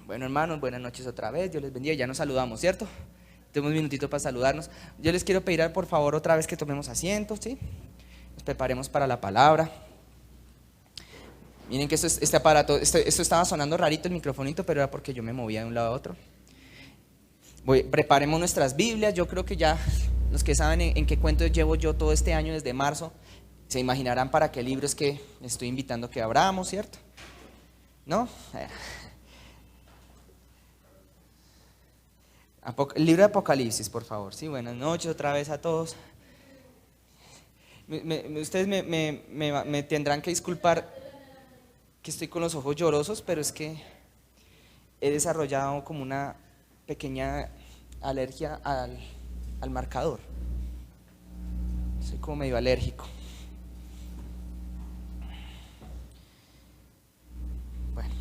Bueno, hermanos, buenas noches otra vez, Dios les bendiga, ya nos saludamos, ¿cierto? Tenemos un minutito para saludarnos. Yo les quiero pedir, por favor, otra vez que tomemos asientos, ¿sí? Nos preparemos para la palabra. Miren que este aparato, esto estaba sonando rarito el microfonito, pero era porque yo me movía de un lado a otro. Preparemos nuestras Biblias. Yo creo que ya los que saben en qué cuento llevo yo todo este año desde marzo, se imaginarán para qué libro es que estoy invitando que abramos, ¿cierto? ¿No? El libro de Apocalipsis, por favor. Sí, buenas noches otra vez a todos. Ustedes me tendrán que disculpar que estoy con los ojos llorosos, pero es que he desarrollado como una pequeña alergia al marcador. Soy como medio alérgico. Bueno,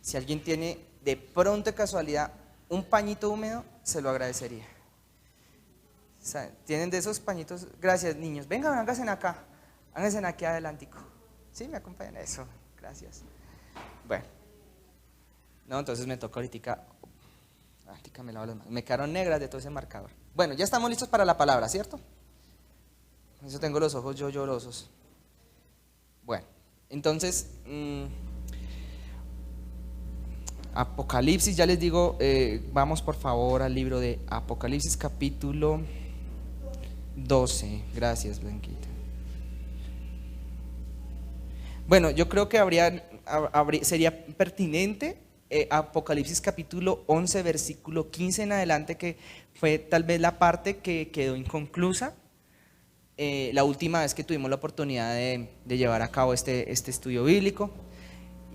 si alguien tiene de pronto de casualidad un pañito húmedo, se lo agradecería. ¿Tienen de esos pañitos? Gracias, niños. Vengan, háganse acá. Háganse aquí adelantico. ¿Sí? ¿Me acompañan? Eso, gracias. Bueno. No, entonces me tocó ahorita. Ahorita me lavo las manos. Me quedaron negras de todo ese marcador. Bueno, ya estamos listos para la palabra, ¿cierto? Por eso tengo los ojos yo llorosos. Bueno, entonces Apocalipsis, ya les digo, vamos por favor al libro de Apocalipsis capítulo 12. Gracias, Blanquita. Bueno, yo creo que sería pertinente Apocalipsis capítulo 11, versículo 15 en adelante, que fue tal vez la parte que quedó inconclusa la última vez que tuvimos la oportunidad de llevar a cabo este estudio bíblico.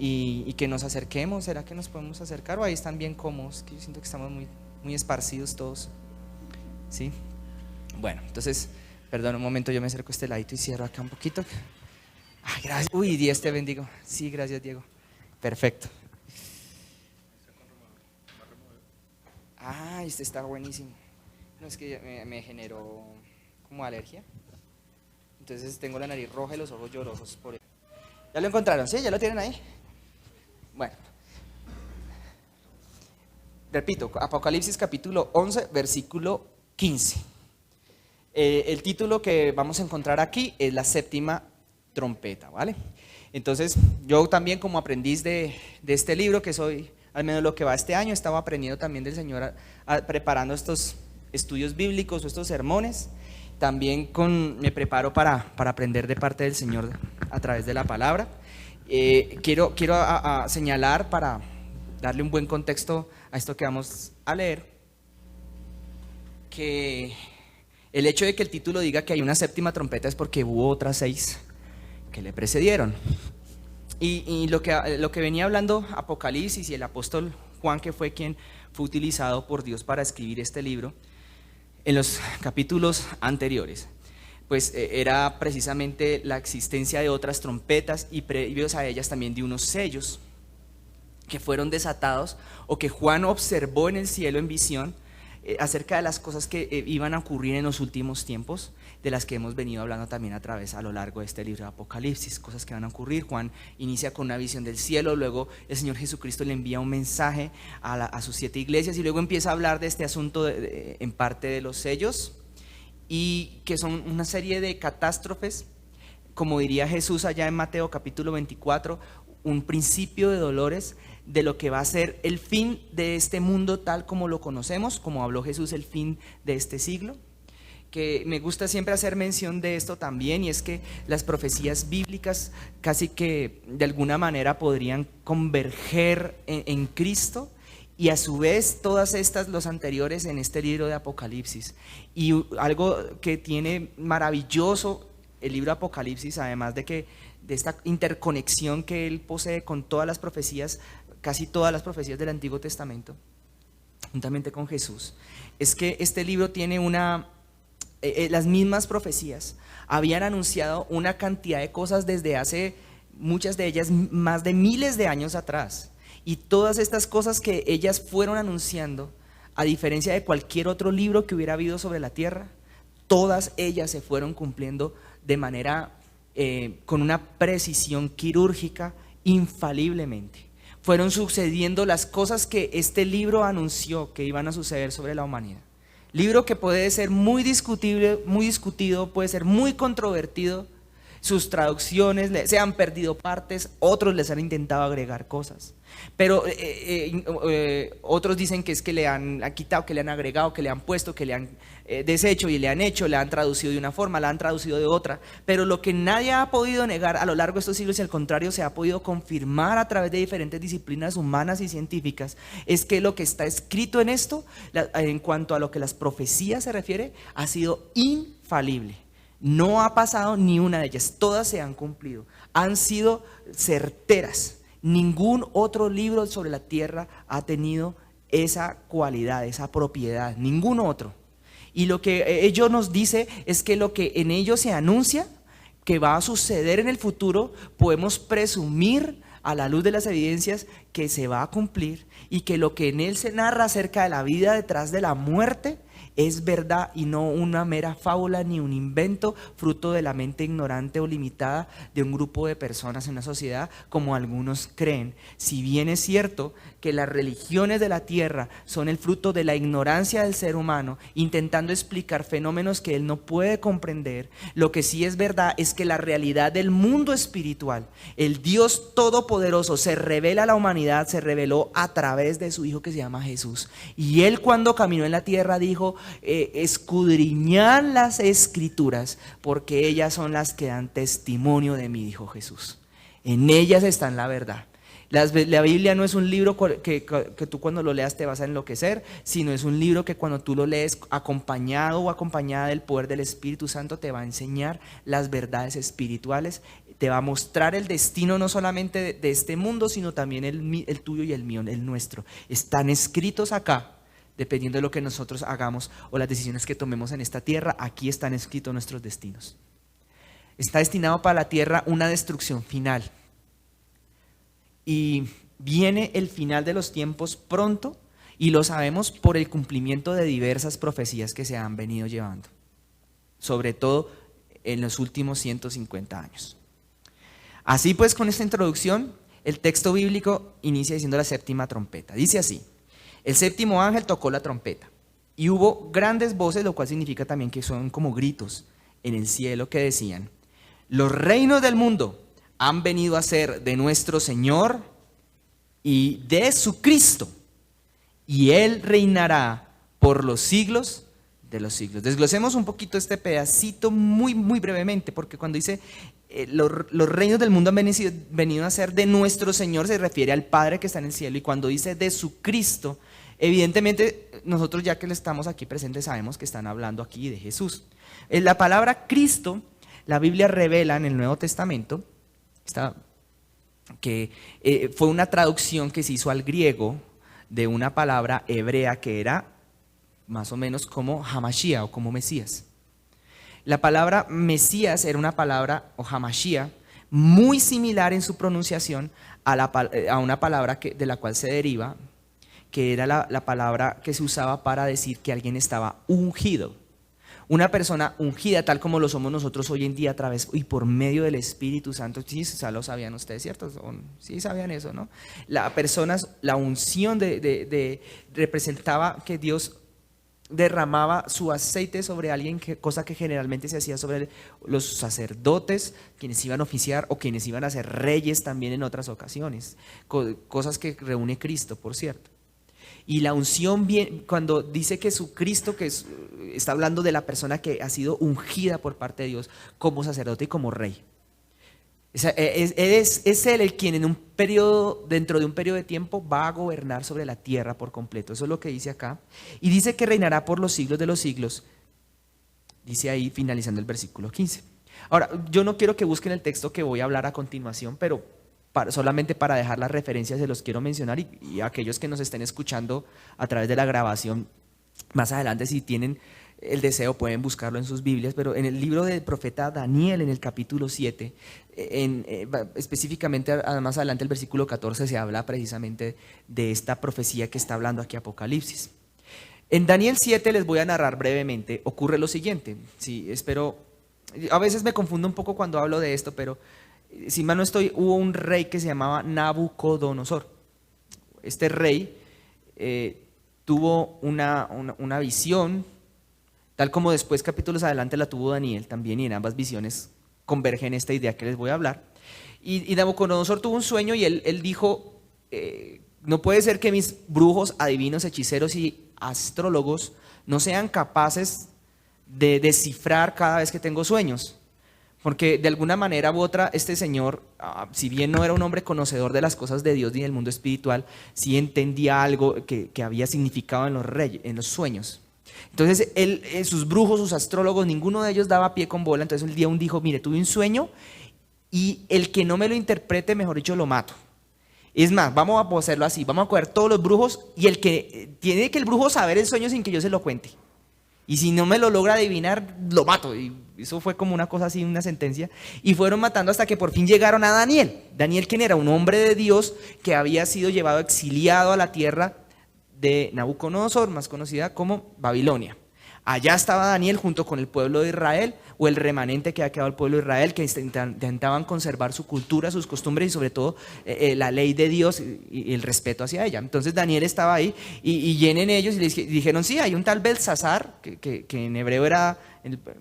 Y que nos acerquemos. ¿Será que nos podemos acercar o ahí están bien cómodos? Que yo siento que estamos muy esparcidos todos. ¿Sí? Bueno, entonces, perdón un momento, yo me acerco a este ladito y cierro acá un poquito. Ay, gracias. Uy, Dios te bendigo. Sí, gracias, Diego. Perfecto. Ah, este está buenísimo. No, es que me generó como alergia. Entonces tengo la nariz roja y los ojos llorosos por eso. ¿Ya lo encontraron? ¿Sí? ¿Ya lo tienen ahí? Bueno, repito, Apocalipsis capítulo 11, versículo 15. El título que vamos a encontrar aquí es la séptima trompeta, ¿vale? Entonces, yo también como aprendiz de este libro, que soy al menos lo que va este año, estaba aprendiendo también del Señor preparando estos estudios bíblicos o estos sermones. También me preparo para aprender de parte del Señor a través de la palabra. Quiero señalar, para darle un buen contexto a esto que vamos a leer, que el hecho de que el título diga que hay una séptima trompeta es porque hubo otras 6 que le precedieron. Y lo que venía hablando Apocalipsis y el apóstol Juan, que fue quien fue utilizado por Dios para escribir este libro, en los capítulos anteriores, pues era precisamente la existencia de otras trompetas y previos a ellas también de unos sellos que fueron desatados o que Juan observó en el cielo en visión acerca de las cosas que iban a ocurrir en los últimos tiempos, de las que hemos venido hablando también a lo largo de este libro de Apocalipsis, cosas que van a ocurrir. Juan inicia con una visión del cielo, luego el Señor Jesucristo le envía un mensaje a sus 7 iglesias y luego empieza a hablar de este asunto en parte de los sellos, y que son una serie de catástrofes, como diría Jesús allá en Mateo capítulo 24, un principio de dolores de lo que va a ser el fin de este mundo tal como lo conocemos, como habló Jesús, el fin de este siglo. Que me gusta siempre hacer mención de esto también, y es que las profecías bíblicas casi que de alguna manera podrían converger en Cristo, y a su vez todas estas, los anteriores, en este libro de Apocalipsis. Y algo que tiene maravilloso el libro de Apocalipsis, además de esta interconexión que él posee con todas las profecías, casi todas las profecías del Antiguo Testamento, juntamente con Jesús, es que este libro tiene las mismas profecías habían anunciado una cantidad de cosas desde hace, muchas de ellas más de miles de años atrás. Y todas estas cosas que ellas fueron anunciando, a diferencia de cualquier otro libro que hubiera habido sobre la tierra, todas ellas se fueron cumpliendo de manera, con una precisión quirúrgica, infaliblemente. fueron sucediendo las cosas que este libro anunció que iban a suceder sobre la humanidad. Libro que puede ser muy discutible, muy discutido, puede ser muy controvertido. Sus traducciones se han perdido partes, otros les han intentado agregar cosas. Pero otros dicen que es que le han quitado, que le han agregado, que le han puesto, que le han deshecho y le han hecho, le han traducido de una forma, la han traducido de otra. Pero lo que nadie ha podido negar a lo largo de estos siglos, y al contrario se ha podido confirmar a través de diferentes disciplinas humanas y científicas, es que lo que está escrito en esto, en cuanto a lo que las profecías se refiere, ha sido infalible. No ha pasado ni una de ellas, todas se han cumplido, han sido certeras. Ningún otro libro sobre la tierra ha tenido esa cualidad, esa propiedad, ningún otro. Y lo que ello nos dice es que lo que en ellos se anuncia que va a suceder en el futuro, podemos presumir a la luz de las evidencias que se va a cumplir, y que lo que en él se narra acerca de la vida detrás de la muerte es verdad y no una mera fábula ni un invento fruto de la mente ignorante o limitada de un grupo de personas en una sociedad, como algunos creen. Si bien es cierto que las religiones de la tierra son el fruto de la ignorancia del ser humano, intentando explicar fenómenos que él no puede comprender, lo que sí es verdad es que la realidad del mundo espiritual, el Dios Todopoderoso, se revela a la humanidad, se reveló a través de su Hijo que se llama Jesús. Y él, cuando caminó en la tierra, dijo: escudriñad las Escrituras, porque ellas son las que dan testimonio de mí, dijo Jesús. En ellas está la verdad. La Biblia no es un libro que tú cuando lo leas te vas a enloquecer, sino es un libro que cuando tú lo lees acompañado o acompañada del poder del Espíritu Santo, te va a enseñar las verdades espirituales, te va a mostrar el destino no solamente de este mundo, sino también el tuyo y el mío, el nuestro. Están escritos acá. Dependiendo de lo que nosotros hagamos o las decisiones que tomemos en esta tierra, aquí están escritos nuestros destinos. Está destinado para la tierra una destrucción final. Y viene el final de los tiempos pronto, y lo sabemos por el cumplimiento de diversas profecías que se han venido llevando, sobre todo en los últimos 150 años. Así pues, con esta introducción, el texto bíblico inicia diciendo la séptima trompeta. Dice así: el séptimo ángel tocó la trompeta, y hubo grandes voces, lo cual significa también que son como gritos en el cielo, que decían: los reinos del mundo han venido a ser de nuestro Señor y de su Cristo, y Él reinará por los siglos de los siglos. Desglosemos un poquito este pedacito muy brevemente, porque cuando dice los reinos del mundo han venido a ser de nuestro Señor, se refiere al Padre que está en el cielo, y cuando dice de su Cristo, evidentemente nosotros, ya que le estamos aquí presentes, sabemos que están hablando aquí de Jesús. La palabra Cristo, la Biblia revela en el Nuevo Testamento que fue una traducción que se hizo al griego de una palabra hebrea que era más o menos como Hamashiach o como Mesías. La palabra Mesías era una palabra, o Hamashiach, muy similar en su pronunciación a una palabra de la cual se deriva, que era la palabra que se usaba para decir que alguien estaba ungido. Una persona ungida, tal como lo somos nosotros hoy en día a través y por medio del Espíritu Santo. Sí, ya lo sabían ustedes, ¿cierto? Sí sabían eso, ¿no? La unción representaba que Dios derramaba su aceite sobre alguien, cosa que generalmente se hacía sobre los sacerdotes, quienes iban a oficiar o quienes iban a ser reyes también en otras ocasiones. Cosas que reúne Cristo, por cierto. Y la unción, cuando dice que su Cristo, está hablando de la persona que ha sido ungida por parte de Dios como sacerdote y como rey. Es él el quien dentro de un periodo de tiempo va a gobernar sobre la tierra por completo. Eso es lo que dice acá. Y dice que reinará por los siglos de los siglos. Dice ahí finalizando el versículo 15. Ahora, yo no quiero que busquen el texto que voy a hablar a continuación, pero solamente para dejar las referencias se los quiero mencionar, y aquellos que nos estén escuchando a través de la grabación, más adelante, si tienen el deseo, pueden buscarlo en sus Biblias, pero en el libro del profeta Daniel, en el capítulo 7, específicamente más adelante el versículo 14, se habla precisamente de esta profecía que está hablando aquí Apocalipsis. En Daniel 7, les voy a narrar brevemente, ocurre lo siguiente. Sí, a veces me confundo un poco cuando hablo de esto, pero si mal no estoy, hubo un rey que se llamaba Nabucodonosor. este rey tuvo una visión, tal como después capítulos adelante la tuvo Daniel también, y en ambas visiones convergen esta idea que les voy a hablar. Y Nabucodonosor tuvo un sueño y él dijo, no puede ser que mis brujos, adivinos, hechiceros y astrólogos no sean capaces de descifrar cada vez que tengo sueños. Porque de alguna manera u otra, este señor, si bien no era un hombre conocedor de las cosas de Dios ni del mundo espiritual, sí entendía algo que había significado en los sueños. Entonces, sus brujos, sus astrólogos, ninguno de ellos daba pie con bola. Entonces, un día dijo, mire, tuve un sueño y el que no me lo interprete, mejor dicho, lo mato. Es más, vamos a hacerlo así, vamos a coger todos los brujos y tiene que el brujo saber el sueño sin que yo se lo cuente. Y si no me lo logra adivinar, lo mato. Y eso fue como una cosa así, una sentencia. Y fueron matando hasta que por fin llegaron a Daniel. Daniel, quien era un hombre de Dios que había sido llevado exiliado a la tierra de Nabucodonosor, más conocida como Babilonia. Allá estaba Daniel junto con el pueblo de Israel, o el remanente que había quedado el pueblo de Israel, que intentaban conservar su cultura, sus costumbres y sobre todo la ley de Dios y el respeto hacia ella. Entonces Daniel estaba ahí y vienen ellos y les dijeron, sí, hay un tal Belsasar, que en hebreo era,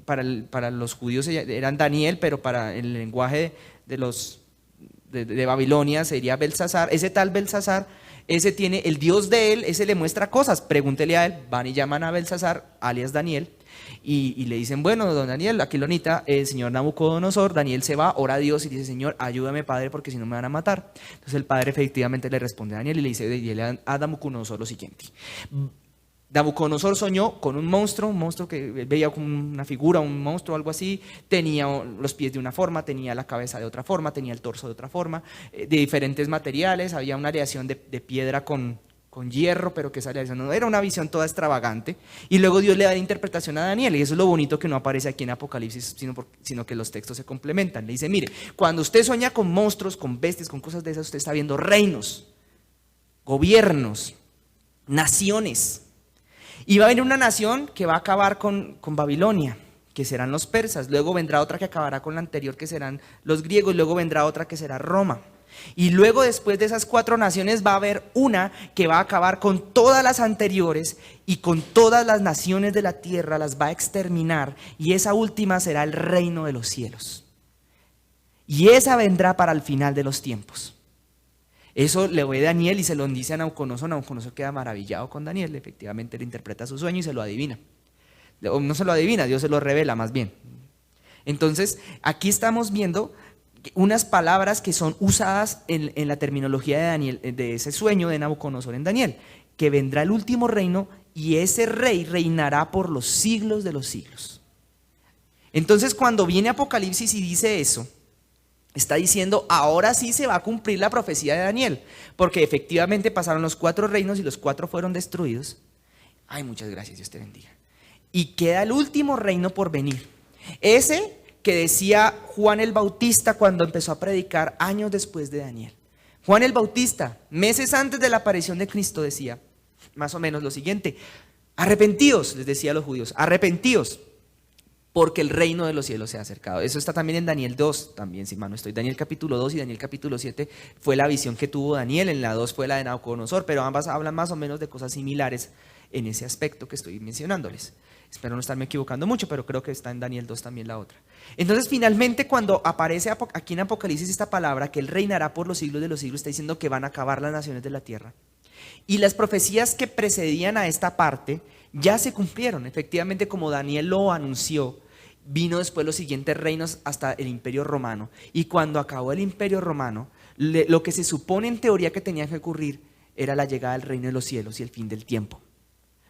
para los judíos eran Daniel, pero para el lenguaje de Babilonia sería Belsasar. Ese tal Belsasar, ese tiene el Dios de él, ese le muestra cosas, pregúntele a él. Van y llaman a Belsasar, alias Daniel, y le dicen, bueno, don Daniel, aquí lo necesita el señor Nabucodonosor. Daniel se va, ora a Dios y dice, Señor, ayúdame, Padre, porque si no me van a matar. Entonces el Padre efectivamente le responde a Daniel y le dice a Nabucodonosor lo siguiente. Nabucodonosor soñó con un monstruo que veía como una figura, un monstruo, algo así. Tenía los pies de una forma, tenía la cabeza de otra forma, tenía el torso de otra forma, de diferentes materiales. Había una aleación de piedra con hierro, pero que esa aleación no era una visión toda extravagante. Y luego Dios le da la interpretación a Daniel, y eso es lo bonito que no aparece aquí en Apocalipsis, sino que los textos se complementan. Le dice, mire, cuando usted sueña con monstruos, con bestias, con cosas de esas, usted está viendo reinos, gobiernos, naciones. Y va a venir una nación que va a acabar con Babilonia, que serán los persas. Luego vendrá otra que acabará con la anterior, que serán los griegos. Luego vendrá otra que será Roma. Y luego, después de esas 4 naciones, va a haber una que va a acabar con todas las anteriores y con todas las naciones de la tierra, las va a exterminar. Y esa última será el reino de los cielos. Y esa vendrá para el final de los tiempos. Eso le ve Daniel y se lo dice a Nabucodonosor. Nabucodonosor queda maravillado con Daniel. Efectivamente le interpreta su sueño y se lo adivina. O no se lo adivina, Dios se lo revela más bien. Entonces, aquí estamos viendo unas palabras que son usadas en la terminología de Daniel, de ese sueño de Nabucodonosor en Daniel, que vendrá el último reino y ese rey reinará por los siglos de los siglos. Entonces, cuando viene Apocalipsis y dice eso, está diciendo, ahora sí se va a cumplir la profecía de Daniel, porque efectivamente pasaron los 4 reinos y los 4 fueron destruidos. Ay, muchas gracias, Dios te bendiga. Y queda el último reino por venir. Ese que decía Juan el Bautista cuando empezó a predicar años después de Daniel. Juan el Bautista, meses antes de la aparición de Cristo, decía más o menos lo siguiente: arrepentíos, les decía a los judíos, arrepentíos, porque el reino de los cielos se ha acercado. Eso está también en Daniel 2, también, si mal no estoy. Daniel capítulo 2 y Daniel capítulo 7 fue la visión que tuvo Daniel, en la 2 fue la de Nabucodonosor, pero ambas hablan más o menos de cosas similares en ese aspecto que estoy mencionándoles. Espero no estarme equivocando mucho, pero creo que está en Daniel 2 también la otra. Entonces, finalmente, cuando aparece aquí en Apocalipsis esta palabra, que Él reinará por los siglos de los siglos, está diciendo que van a acabar las naciones de la tierra. Y las profecías que precedían a esta parte ya se cumplieron. Efectivamente, como Daniel lo anunció, vino después los siguientes reinos hasta el Imperio Romano. Y cuando acabó el Imperio Romano, lo que se supone en teoría que tenía que ocurrir era la llegada del reino de los cielos y el fin del tiempo.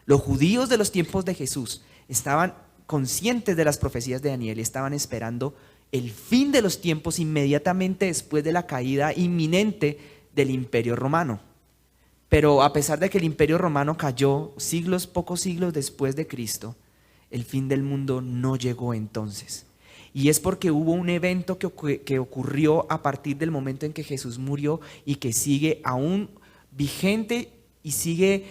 Los judíos de los tiempos de Jesús estaban conscientes de las profecías de Daniel y estaban esperando el fin de los tiempos inmediatamente después de la caída inminente del Imperio Romano. Pero a pesar de que el Imperio Romano cayó pocos siglos después de Cristo, el fin del mundo no llegó entonces. Y es porque hubo un evento que ocurrió a partir del momento en que Jesús murió y que sigue aún vigente y sigue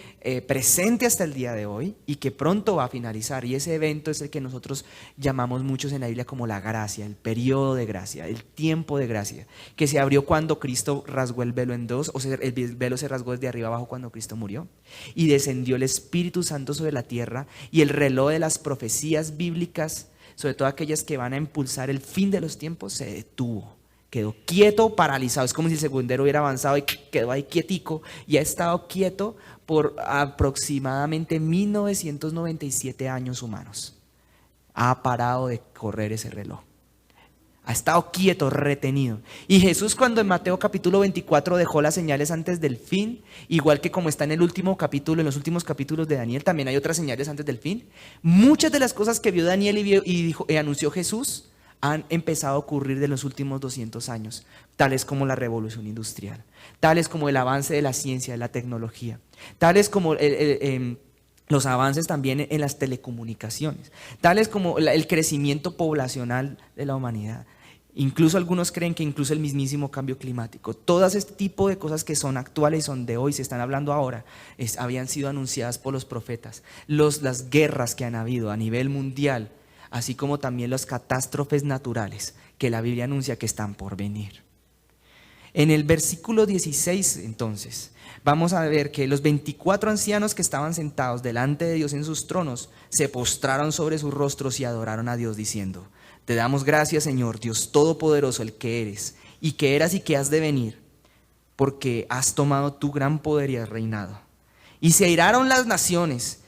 presente hasta el día de hoy y que pronto va a finalizar. Y ese evento es el que nosotros llamamos muchos en la Biblia como la gracia, el periodo de gracia, el tiempo de gracia, que se abrió cuando Cristo rasgó el velo en dos, o sea, el velo se rasgó desde arriba abajo cuando Cristo murió, y descendió el Espíritu Santo sobre la tierra, y el reloj de las profecías bíblicas, sobre todo aquellas que van a impulsar el fin de los tiempos, se detuvo. Quedó quieto, paralizado. Es como si el segundero hubiera avanzado y quedó ahí quietico. Y ha estado quieto por aproximadamente 1997 años humanos. Ha parado de correr ese reloj. Ha estado quieto, retenido. Y Jesús, cuando en Mateo capítulo 24 dejó las señales antes del fin, igual que como está en el último capítulo, en los últimos capítulos de Daniel, también hay otras señales antes del fin. Muchas de las cosas que vio Daniel y anunció Jesús han empezado a ocurrir de los últimos 200 años, tales como la revolución industrial, tales como el avance de la ciencia, de la tecnología, tales como los avances también en las telecomunicaciones, tales como el crecimiento poblacional de la humanidad. Incluso algunos creen que incluso el mismísimo cambio climático, todas este tipo de cosas que son actuales, son de hoy, se están hablando ahora, habían sido anunciadas por los profetas. Las guerras que han habido a nivel mundial, así como también las catástrofes naturales que la Biblia anuncia que están por venir. En el versículo 16, entonces, vamos a ver que los 24 ancianos que estaban sentados delante de Dios en sus tronos se postraron sobre sus rostros y adoraron a Dios diciendo: te damos gracias, Señor, Dios Todopoderoso, el que eres y que eras y que has de venir, porque has tomado tu gran poder y has reinado. Y se airaron las naciones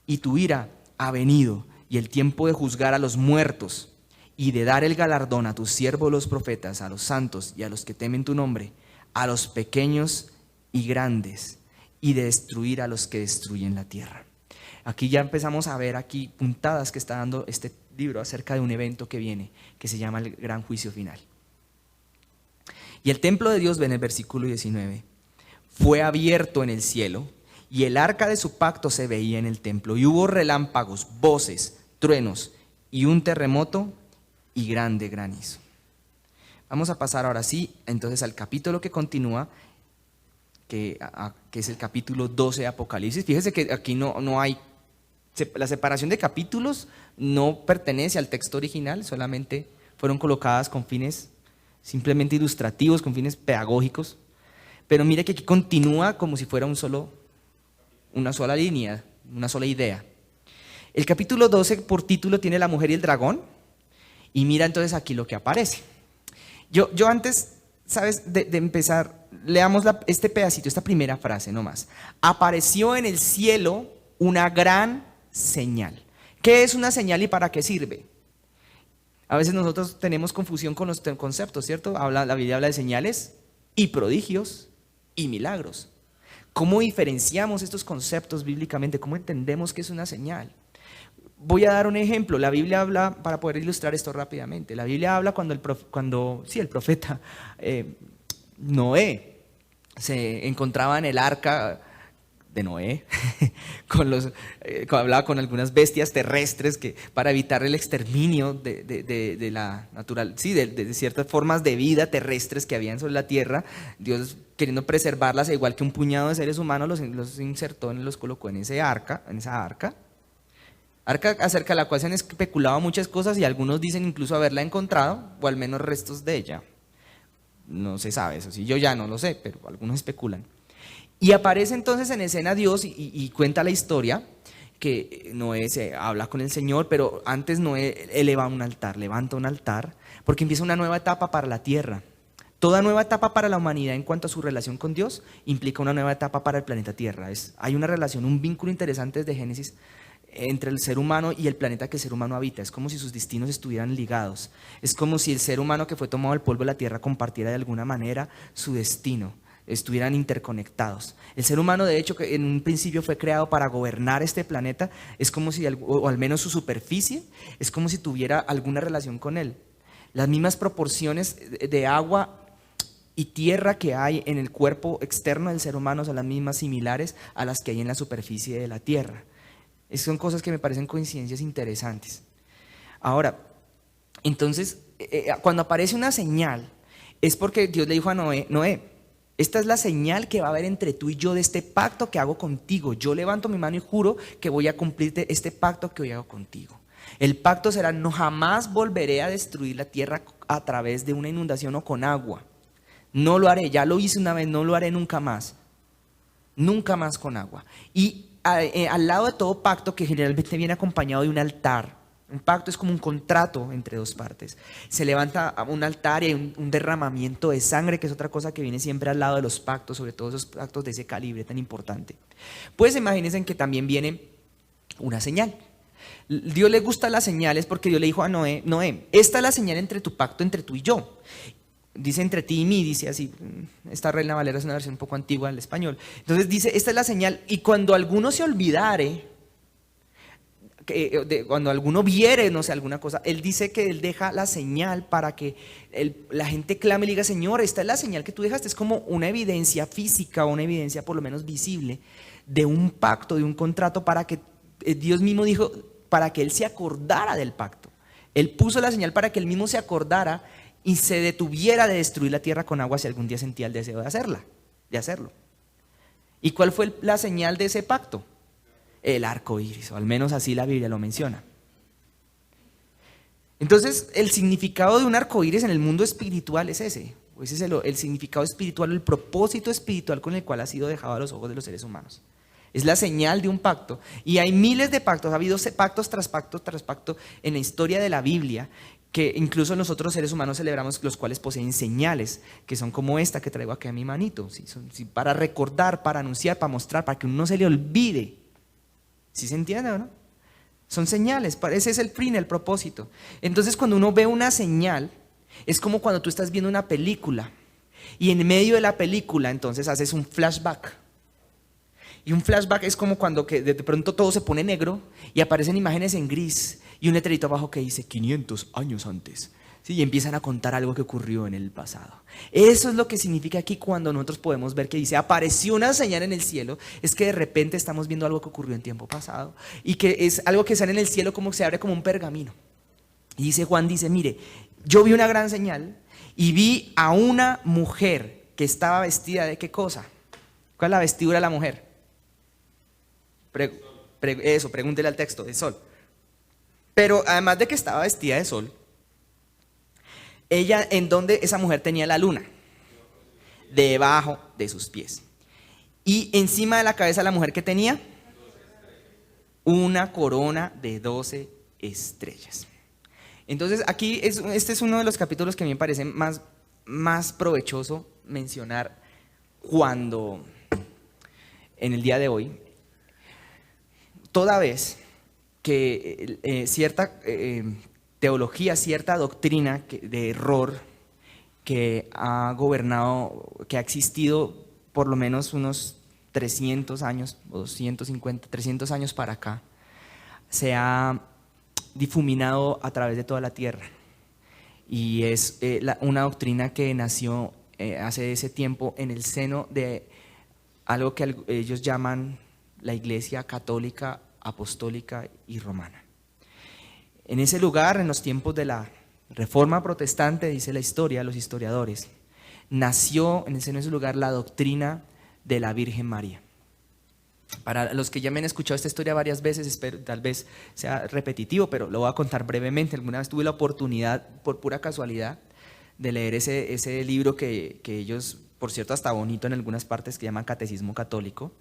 y tu ira ha venido, y el tiempo de juzgar a los muertos y de dar el galardón a tus siervos los profetas, a los santos y a los que temen tu nombre, a los pequeños y grandes, y de destruir a los que destruyen la tierra. Aquí ya empezamos a ver aquí puntadas que está dando este libro acerca de un evento que viene, que se llama el gran juicio final. Y el templo de Dios, ve en el versículo 19, fue abierto en el cielo, y el arca de su pacto se veía en el templo, y hubo relámpagos, voces, truenos y un terremoto y grande granizo. Vamos a pasar ahora sí entonces al capítulo que continúa, que es el capítulo 12 de Apocalipsis. Fíjese que aquí no hay, la separación de capítulos no pertenece al texto original, solamente fueron colocadas con fines simplemente ilustrativos, con fines pedagógicos. Pero mire que aquí continúa como si fuera una sola línea, una sola idea. El capítulo 12 por título tiene La mujer y el dragón, y mira entonces aquí lo que aparece. Yo antes, ¿sabes? De empezar, leamos este pedacito, esta primera frase nomás. Apareció en el cielo una gran señal. ¿Qué es una señal y para qué sirve? A veces nosotros tenemos confusión con los conceptos, ¿cierto? La Biblia habla de señales y prodigios y milagros. ¿Cómo diferenciamos estos conceptos bíblicamente? ¿Cómo entendemos que es una señal? Voy a dar un ejemplo. La Biblia habla, para poder ilustrar esto rápidamente, la Biblia habla cuando el profeta Noé se encontraba en el arca de Noé, hablaba con algunas bestias terrestres para evitar el exterminio de la natural, de ciertas formas de vida terrestres que habían sobre la tierra. Dios, queriendo preservarlas, igual que un puñado de seres humanos, los insertó, los colocó en esa arca acerca de la cual se han especulado muchas cosas, y algunos dicen incluso haberla encontrado, o al menos restos de ella. No se sabe eso, sí, yo ya no lo sé, pero algunos especulan. Y aparece entonces en escena Dios y cuenta la historia que Noé se habla con el Señor, pero antes Noé levanta un altar, porque empieza una nueva etapa para la tierra. Toda nueva etapa para la humanidad en cuanto a su relación con Dios implica una nueva etapa para el planeta Tierra. Hay una relación, un vínculo interesante desde Génesis entre el ser humano y el planeta que el ser humano habita. Es como si sus destinos estuvieran ligados. Es como si el ser humano que fue tomado del polvo de la tierra compartiera de alguna manera su destino, estuvieran interconectados. El ser humano, de hecho, que en un principio fue creado para gobernar este planeta, es como si, o al menos su superficie, es como si tuviera alguna relación con él. Las mismas proporciones de agua y tierra que hay en el cuerpo externo del ser humano son las mismas, similares a las que hay en la superficie de la tierra. Son cosas que me parecen coincidencias interesantes. Ahora, entonces, cuando aparece una señal, es porque Dios le dijo a Noé, Esta es la señal que va a haber entre tú y yo de este pacto que hago contigo. Yo levanto mi mano y juro que voy a cumplirte este pacto que hoy hago contigo. El pacto será: no jamás volveré a destruir la tierra a través de una inundación o con agua. No lo haré, ya lo hice una vez, no lo haré nunca más. Nunca más con agua. Y al lado de todo pacto, que generalmente viene acompañado de un altar. Un pacto es como un contrato entre dos partes. Se levanta un altar y hay un derramamiento de sangre, que es otra cosa que viene siempre al lado de los pactos, sobre todo esos pactos de ese calibre tan importante. Pues imagínense que también viene una señal. Dios le gusta las señales porque Dios le dijo a Noé: Noé, esta es la señal entre tu pacto, entre tú y yo. Dice entre ti y mí, dice así. Esta Reina Valera es una versión un poco antigua del español. Entonces dice: esta es la señal, y cuando alguno se olvidare, cuando alguno viere, no sé, alguna cosa, él dice que él deja la señal para que la gente clame y le diga: Señor, esta es la señal que tú dejaste. Es como una evidencia física, una evidencia por lo menos visible de un pacto, de un contrato, para que Dios mismo dijo, para que él se acordara del pacto. Él puso la señal para que él mismo se acordara y se detuviera de destruir la tierra con agua si algún día sentía el deseo de hacerlo. ¿Y cuál fue la señal de ese pacto? El arco iris, o al menos así la Biblia lo menciona. Entonces, el significado de un arco iris en el mundo espiritual es ese. Ese es el significado espiritual, el propósito espiritual con el cual ha sido dejado a los ojos de los seres humanos. Es la señal de un pacto. Y hay miles de pactos, ha habido pactos tras pacto tras pacto en la historia de la Biblia, que incluso nosotros seres humanos celebramos, los cuales poseen señales, que son como esta que traigo aquí a mi manito, ¿sí? Para recordar, para anunciar, para mostrar, para que uno no se le olvide. ¿Sí se entiende o no? Son señales, ese es el fin, el propósito. Entonces, cuando uno ve una señal, es como cuando tú estás viendo una película y en medio de la película entonces haces un flashback. Y un flashback es como cuando que de pronto todo se pone negro y aparecen imágenes en gris y un letrerito abajo que dice 500 años antes. ¿Sí? Y empiezan a contar algo que ocurrió en el pasado. Eso es lo que significa aquí cuando nosotros podemos ver que dice: apareció una señal en el cielo. Es que de repente estamos viendo algo que ocurrió en tiempo pasado y que es algo que sale en el cielo, como se abre como un pergamino. Y dice Juan, dice: mire, yo vi una gran señal y vi a una mujer que estaba vestida ¿de qué cosa? ¿Cuál es la vestidura de la mujer? Pregúntele al texto, de sol. Pero además de que estaba vestida de sol, ella, ¿en dónde esa mujer tenía la luna? Debajo de sus pies. Y encima de la cabeza de la mujer, ¿qué tenía? Una corona de 12 estrellas. Entonces aquí este es uno de los capítulos que a mí me parece más provechoso mencionar cuando, en el día de hoy, toda vez que cierta teología, cierta doctrina de error que ha gobernado, que ha existido por lo menos unos 300 años, o 250, 300 años para acá, se ha difuminado a través de toda la tierra. Y es una doctrina que nació hace ese tiempo en el seno de algo que ellos llaman la Iglesia Católica, Apostólica y Romana. En ese lugar, en los tiempos de la Reforma Protestante, dice la historia, los historiadores, nació en ese lugar la doctrina de la Virgen María. Para los que ya me han escuchado esta historia varias veces, espero, tal vez sea repetitivo, pero lo voy a contar brevemente. Alguna vez tuve la oportunidad, por pura casualidad, de leer ese libro que ellos, por cierto, hasta bonito en algunas partes, que llaman Catecismo Católico.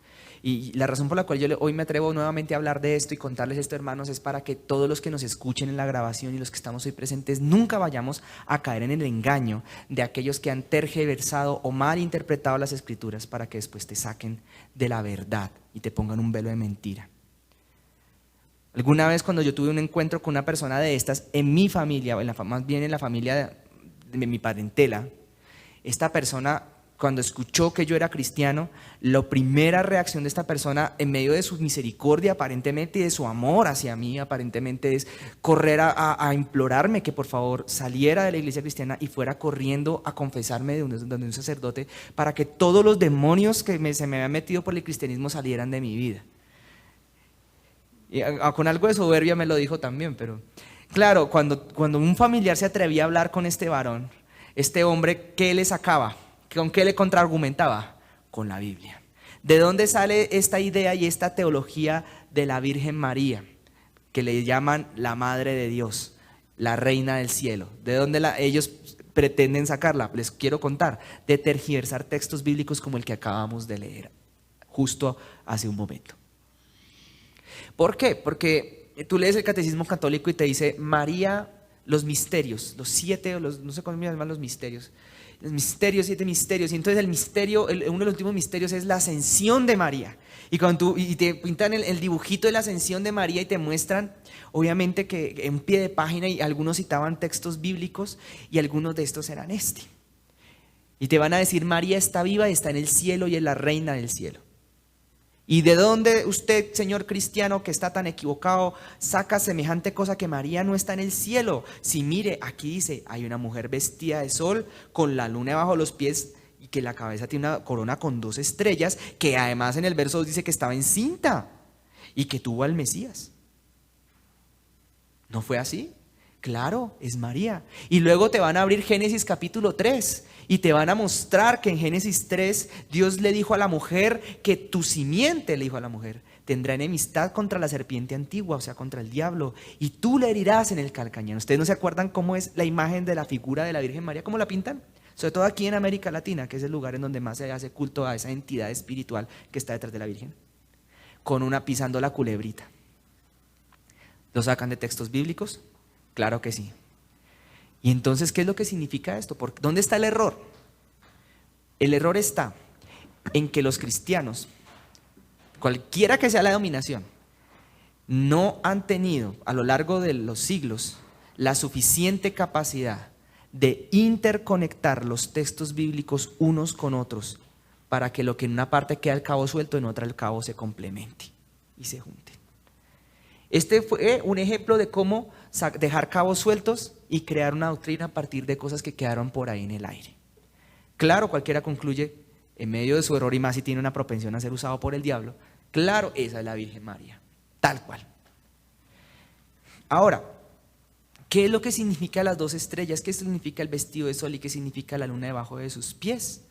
Y la razón por la cual yo hoy me atrevo nuevamente a hablar de esto y contarles esto, hermanos, es para que todos los que nos escuchen en la grabación y los que estamos hoy presentes nunca vayamos a caer en el engaño de aquellos que han tergiversado o mal interpretado las Escrituras para que después te saquen de la verdad y te pongan un velo de mentira. Alguna vez cuando yo tuve un encuentro con una persona de estas en mi familia, más bien en la familia de mi parentela, esta persona, cuando escuchó que yo era cristiano, la primera reacción de esta persona, en medio de su misericordia aparentemente y de su amor hacia mí aparentemente, es correr a implorarme que por favor saliera de la iglesia cristiana y fuera corriendo a confesarme de un sacerdote para que todos los demonios que se me habían metido por el cristianismo salieran de mi vida. Y con algo de soberbia me lo dijo también, pero claro, cuando un familiar se atrevía a hablar con este varón, este hombre, ¿qué le sacaba? ¿Con qué le contraargumentaba? Con la Biblia. ¿De dónde sale esta idea y esta teología de la Virgen María, que le llaman la Madre de Dios, la Reina del Cielo? ¿De dónde ellos pretenden sacarla? Les quiero contar, de tergiversar textos bíblicos como el que acabamos de leer, justo hace un momento. ¿Por qué? Porque tú lees el Catecismo Católico y te dice María, los misterios, los 7, no sé cómo se llaman los misterios, 7 misterios, y entonces el misterio, uno de los últimos misterios es la ascensión de María. Y cuando y te pintan el dibujito de la ascensión de María y te muestran, obviamente que en pie de página, y algunos citaban textos bíblicos y algunos de estos eran este. Y te van a decir, María está viva, está en el cielo y es la reina del cielo. ¿Y de dónde usted, señor cristiano, que está tan equivocado, saca semejante cosa que María no está en el cielo? Si mire, aquí dice, hay una mujer vestida de sol, con la luna bajo los pies, y que la cabeza tiene una corona con 2 estrellas, que además en el verso 2 dice que estaba encinta, y que tuvo al Mesías. ¿No fue así? Claro, es María. Y luego te van a abrir Génesis capítulo 3 y te van a mostrar que en Génesis 3 Dios le dijo a la mujer que tu simiente, le dijo a la mujer, tendrá enemistad contra la serpiente antigua, o sea, contra el diablo, y tú le herirás en el calcañar. ¿Ustedes no se acuerdan cómo es la imagen de la figura de la Virgen María? ¿Cómo la pintan? Sobre todo aquí en América Latina, que es el lugar en donde más se hace culto a esa entidad espiritual que está detrás de la Virgen, con una pisando la culebrita. ¿Lo sacan de textos bíblicos? Claro que sí. Y entonces, ¿qué es lo que significa esto? ¿Dónde está el error? El error está en que los cristianos, cualquiera que sea la denominación, no han tenido a lo largo de los siglos la suficiente capacidad de interconectar los textos bíblicos unos con otros para que lo que en una parte queda el cabo suelto, en otra el cabo se complemente y se junten. Este fue un ejemplo de cómo dejar cabos sueltos y crear una doctrina a partir de cosas que quedaron por ahí en el aire. Claro, cualquiera concluye, en medio de su error y más si tiene una propensión a ser usado por el diablo, claro, esa es la Virgen María, tal cual. Ahora, ¿qué es lo que significa las 2 estrellas? ¿Qué significa el vestido de sol y qué significa la luna debajo de sus pies?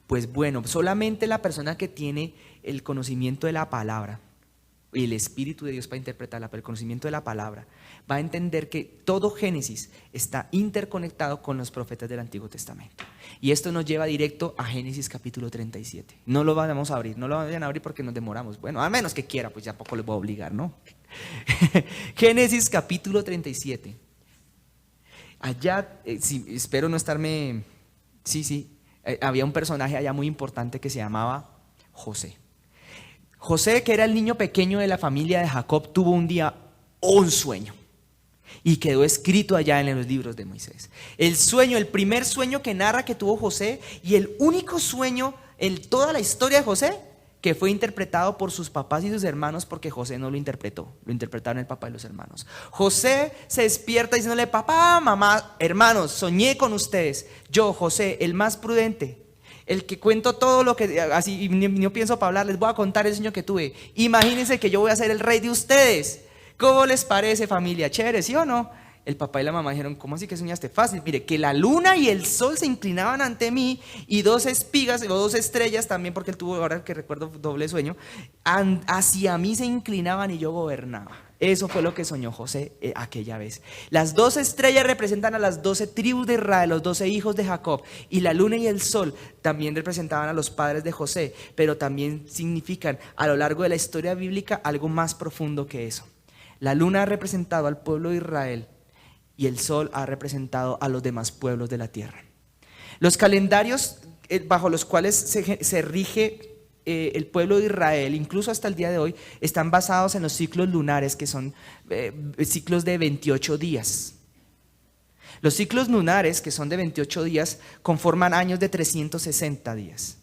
Pues bueno, solamente la persona que tiene el conocimiento de la palabra y el Espíritu de Dios para interpretarla, pero el conocimiento de la palabra, va a entender que todo Génesis está interconectado con los profetas del Antiguo Testamento. Y esto nos lleva directo a Génesis capítulo 37. No lo vamos a abrir, no lo vayan a abrir porque nos demoramos. Bueno, a menos que quiera, pues ya poco les voy a obligar, ¿no? Génesis capítulo 37. Allá, espero no estarme... había un personaje allá muy importante que se llamaba José. José, que era el niño pequeño de la familia de Jacob, tuvo un día un sueño y quedó escrito allá en los libros de Moisés. El sueño, el primer sueño que narra que tuvo José y el único sueño en toda la historia de José que fue interpretado por sus papás y sus hermanos, porque José no lo interpretó, lo interpretaron el papá y los hermanos. José se despierta diciéndole, papá, mamá, hermanos, soñé con ustedes. Yo, José, el más prudente, el que cuento todo lo que, así, y no pienso para hablar, les voy a contar el sueño que tuve. Imagínense que yo voy a ser el rey de ustedes. ¿Cómo les parece, familia? ¿Chévere, sí o no? El papá y la mamá dijeron, ¿cómo así que soñaste? Fácil, mire, que la luna y el sol se inclinaban ante mí y 2 espigas, o 2 estrellas también, porque él tuvo, ahora que recuerdo, doble sueño, hacia mí se inclinaban y yo gobernaba. Eso fue lo que soñó José aquella vez. Las 2 estrellas representan a las 12 tribus de Israel, los 12 hijos de Jacob, y la luna y el sol también representaban a los padres de José, pero también significan a lo largo de la historia bíblica algo más profundo que eso. La luna ha representado al pueblo de Israel y el sol ha representado a los demás pueblos de la tierra. Los calendarios bajo los cuales se rige el pueblo de Israel, incluso hasta el día de hoy, están basados en los ciclos lunares, que son ciclos de 28 días. Los ciclos lunares, que son de 28 días, conforman años de 360 días.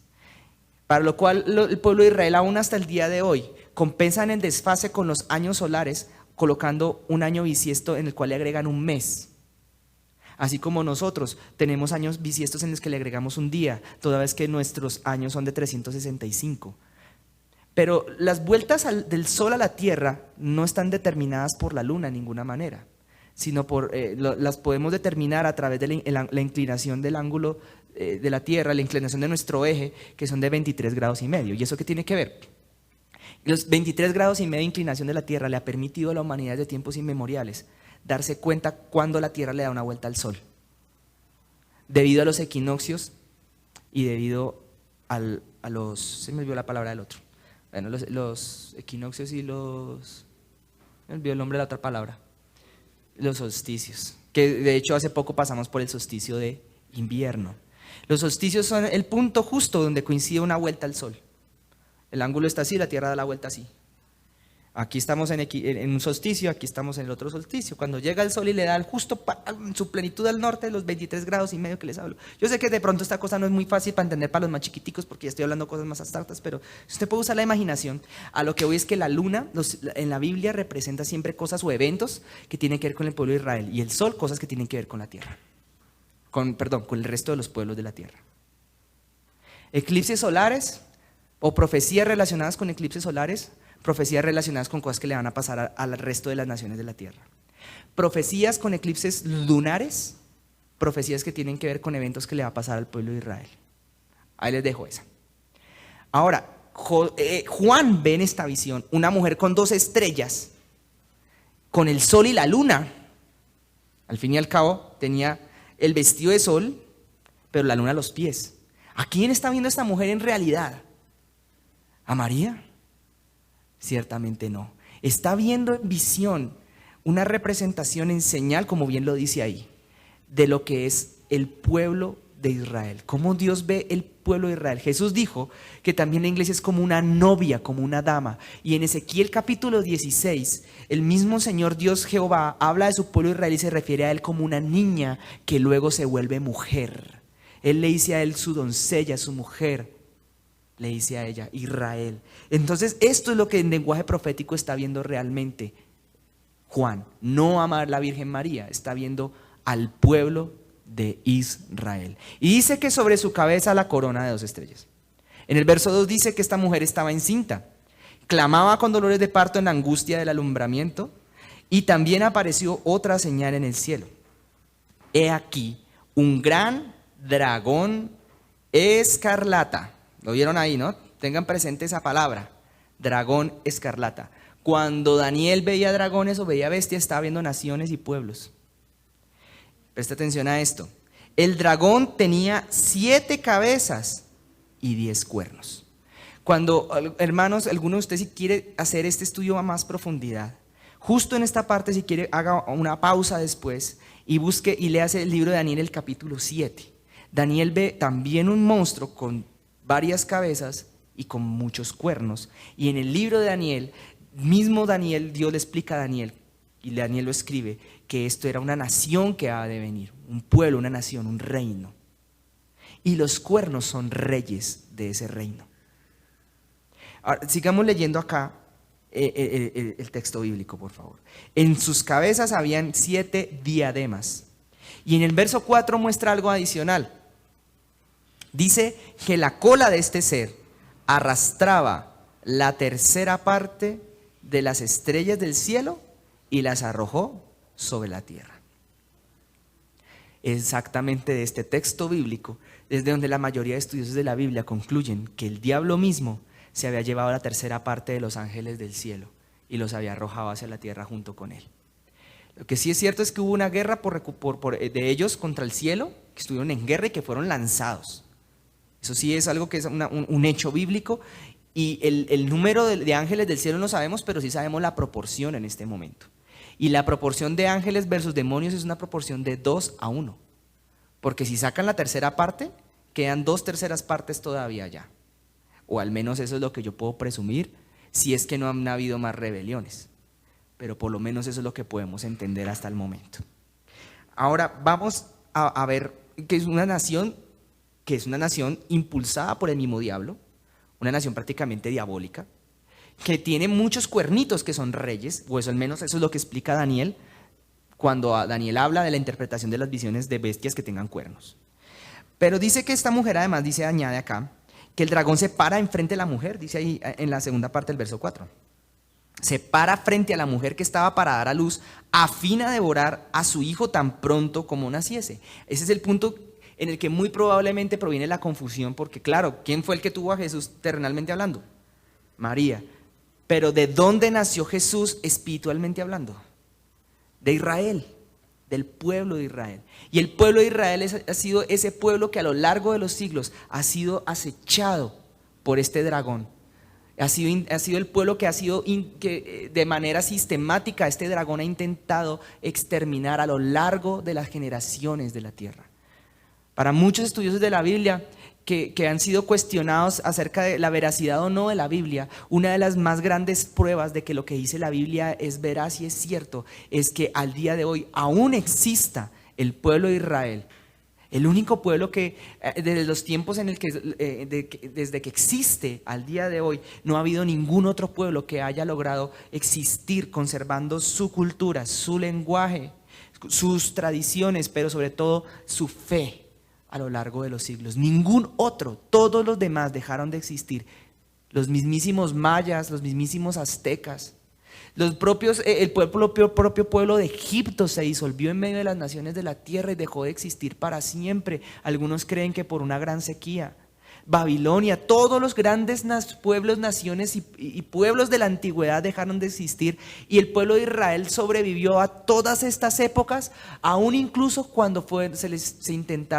Para lo cual el pueblo de Israel, aún hasta el día de hoy, compensan el desfase con los años solares, colocando un año bisiesto en el cual le agregan un mes. Así como nosotros tenemos años bisiestos en los que le agregamos un día, toda vez que nuestros años son de 365. Pero las vueltas del sol a la tierra no están determinadas por la luna en ninguna manera, sino las podemos determinar a través de la inclinación del ángulo de la Tierra, la inclinación de nuestro eje, que son de 23 grados y medio. ¿Y eso qué tiene que ver? Los 23 grados y medio de inclinación de la Tierra le ha permitido a la humanidad de tiempos inmemoriales darse cuenta cuando la Tierra le da una vuelta al Sol. Debido a los equinoccios y debido a los... Se me olvidó la palabra del otro. Bueno, los equinoccios y los... Me olvidó el nombre de la otra palabra. Los solsticios. Que de hecho hace poco pasamos por el solsticio de invierno. Los solsticios son el punto justo donde coincide una vuelta al Sol. El ángulo está así, la Tierra da la vuelta así. Aquí estamos en un solsticio, aquí estamos en el otro solsticio. Cuando llega el Sol y le da justo en su plenitud al norte, los 23 grados y medio que les hablo. Yo sé que de pronto esta cosa no es muy fácil para entender para los más chiquiticos, porque ya estoy hablando cosas más abstractas, pero si usted puede usar la imaginación, a lo que voy es que la luna en la Biblia representa siempre cosas o eventos que tienen que ver con el pueblo de Israel, y el Sol cosas que tienen que ver con la tierra. Con el resto de los pueblos de la tierra. Eclipses solares o profecías relacionadas con eclipses solares, profecías relacionadas con cosas que le van a pasar al resto de las naciones de la tierra. Profecías con eclipses lunares, profecías que tienen que ver con eventos que le va a pasar al pueblo de Israel. Ahí les dejo esa. Ahora, Juan ve en esta visión una mujer con 2 estrellas, con el sol y la luna. Al fin y al cabo tenía el vestido de sol, pero la luna a los pies. ¿A quién está viendo esta mujer en realidad? ¿A María? Ciertamente no. Está viendo en visión una representación en señal, como bien lo dice ahí, de lo que es el pueblo de Israel. Cómo Dios ve el pueblo de Israel. Jesús dijo que también la iglesia es como una novia, como una dama. Y en Ezequiel capítulo 16, el mismo Señor Dios Jehová habla de su pueblo de Israel y se refiere a él como una niña que luego se vuelve mujer. Él le dice a él su doncella, su mujer. Le dice a ella, Israel. Entonces esto es lo que en lenguaje profético está viendo realmente Juan. No a la Virgen María, está viendo al pueblo de Israel. Y dice que sobre su cabeza la corona de 2 estrellas. En el verso 2 dice que esta mujer estaba encinta. Clamaba con dolores de parto en la angustia del alumbramiento. Y también apareció otra señal en el cielo. He aquí un gran dragón escarlata. Lo vieron ahí, ¿no? Tengan presente esa palabra, dragón escarlata. Cuando Daniel veía dragones o veía bestias, estaba viendo naciones y pueblos. Presta atención a esto. El dragón tenía 7 cabezas y 10 cuernos. Cuando, hermanos, alguno de ustedes si quiere hacer este estudio a más profundidad, justo en esta parte, si quiere, haga una pausa después y busque y lea el libro de Daniel, el capítulo 7. Daniel ve también un monstruo con varias cabezas y con muchos cuernos. Y en el libro de Daniel, mismo Daniel, Dios le explica a Daniel, y Daniel lo escribe, que esto era una nación que ha de venir, un pueblo, una nación, un reino. Y los cuernos son reyes de ese reino. Ahora, sigamos leyendo acá el texto bíblico, por favor. En sus cabezas habían 7 diademas. Y en el verso 4 muestra algo adicional. Dice que la cola de este ser arrastraba la 1/3 parte de las estrellas del cielo y las arrojó sobre la tierra. Exactamente de este texto bíblico, desde donde la mayoría de estudiosos de la Biblia concluyen que el diablo mismo se había llevado la 1/3 parte de los ángeles del cielo y los había arrojado hacia la tierra junto con él. Lo que sí es cierto es que hubo una guerra de ellos contra el cielo, que estuvieron en guerra y que fueron lanzados. Eso sí es algo que es un hecho bíblico, y el número de ángeles del cielo no sabemos, pero sí sabemos la proporción en este momento. Y la proporción de ángeles versus demonios es una proporción de 2 a 1. Porque si sacan la 1/3 parte, quedan 2/3 partes todavía allá. O al menos eso es lo que yo puedo presumir, si es que no han habido más rebeliones. Pero por lo menos eso es lo que podemos entender hasta el momento. Ahora vamos a ver que es una nación impulsada por el mismo diablo, una nación prácticamente diabólica, que tiene muchos cuernitos que son reyes, o eso al menos eso es lo que explica Daniel, cuando Daniel habla de la interpretación de las visiones de bestias que tengan cuernos. Pero dice que esta mujer además, añade acá, que el dragón se para enfrente de la mujer, dice ahí en la segunda parte del verso 4. se para frente a la mujer que estaba para dar a luz, a fin de devorar a su hijo tan pronto como naciese. Ese es el punto en el que muy probablemente proviene la confusión, porque claro, ¿quién fue el que tuvo a Jesús terrenalmente hablando? María. Pero ¿de dónde nació Jesús espiritualmente hablando? De Israel, del pueblo de Israel. Y el pueblo de Israel ha sido ese pueblo que a lo largo de los siglos ha sido acechado por este dragón. Ha sido el pueblo que que de manera sistemática este dragón ha intentado exterminar a lo largo de las generaciones de la tierra. Para muchos estudiosos de la Biblia que han sido cuestionados acerca de la veracidad o no de la Biblia, una de las más grandes pruebas de que lo que dice la Biblia es veraz y es cierto, es que al día de hoy aún exista el pueblo de Israel. El único pueblo que desde los tiempos en el que desde que existe al día de hoy no ha habido ningún otro pueblo que haya logrado existir conservando su cultura, su lenguaje, sus tradiciones, pero sobre todo su fe a lo largo de los siglos. Ningún otro, todos los demás dejaron de existir. Los mismísimos mayas, los mismísimos aztecas. El propio pueblo de Egipto se disolvió en medio de las naciones de la tierra y dejó de existir para siempre. Algunos creen que por una gran sequía. Babilonia, todos los grandes pueblos, naciones y pueblos de la antigüedad dejaron de existir, y el pueblo de Israel sobrevivió a todas estas épocas, aún incluso cuando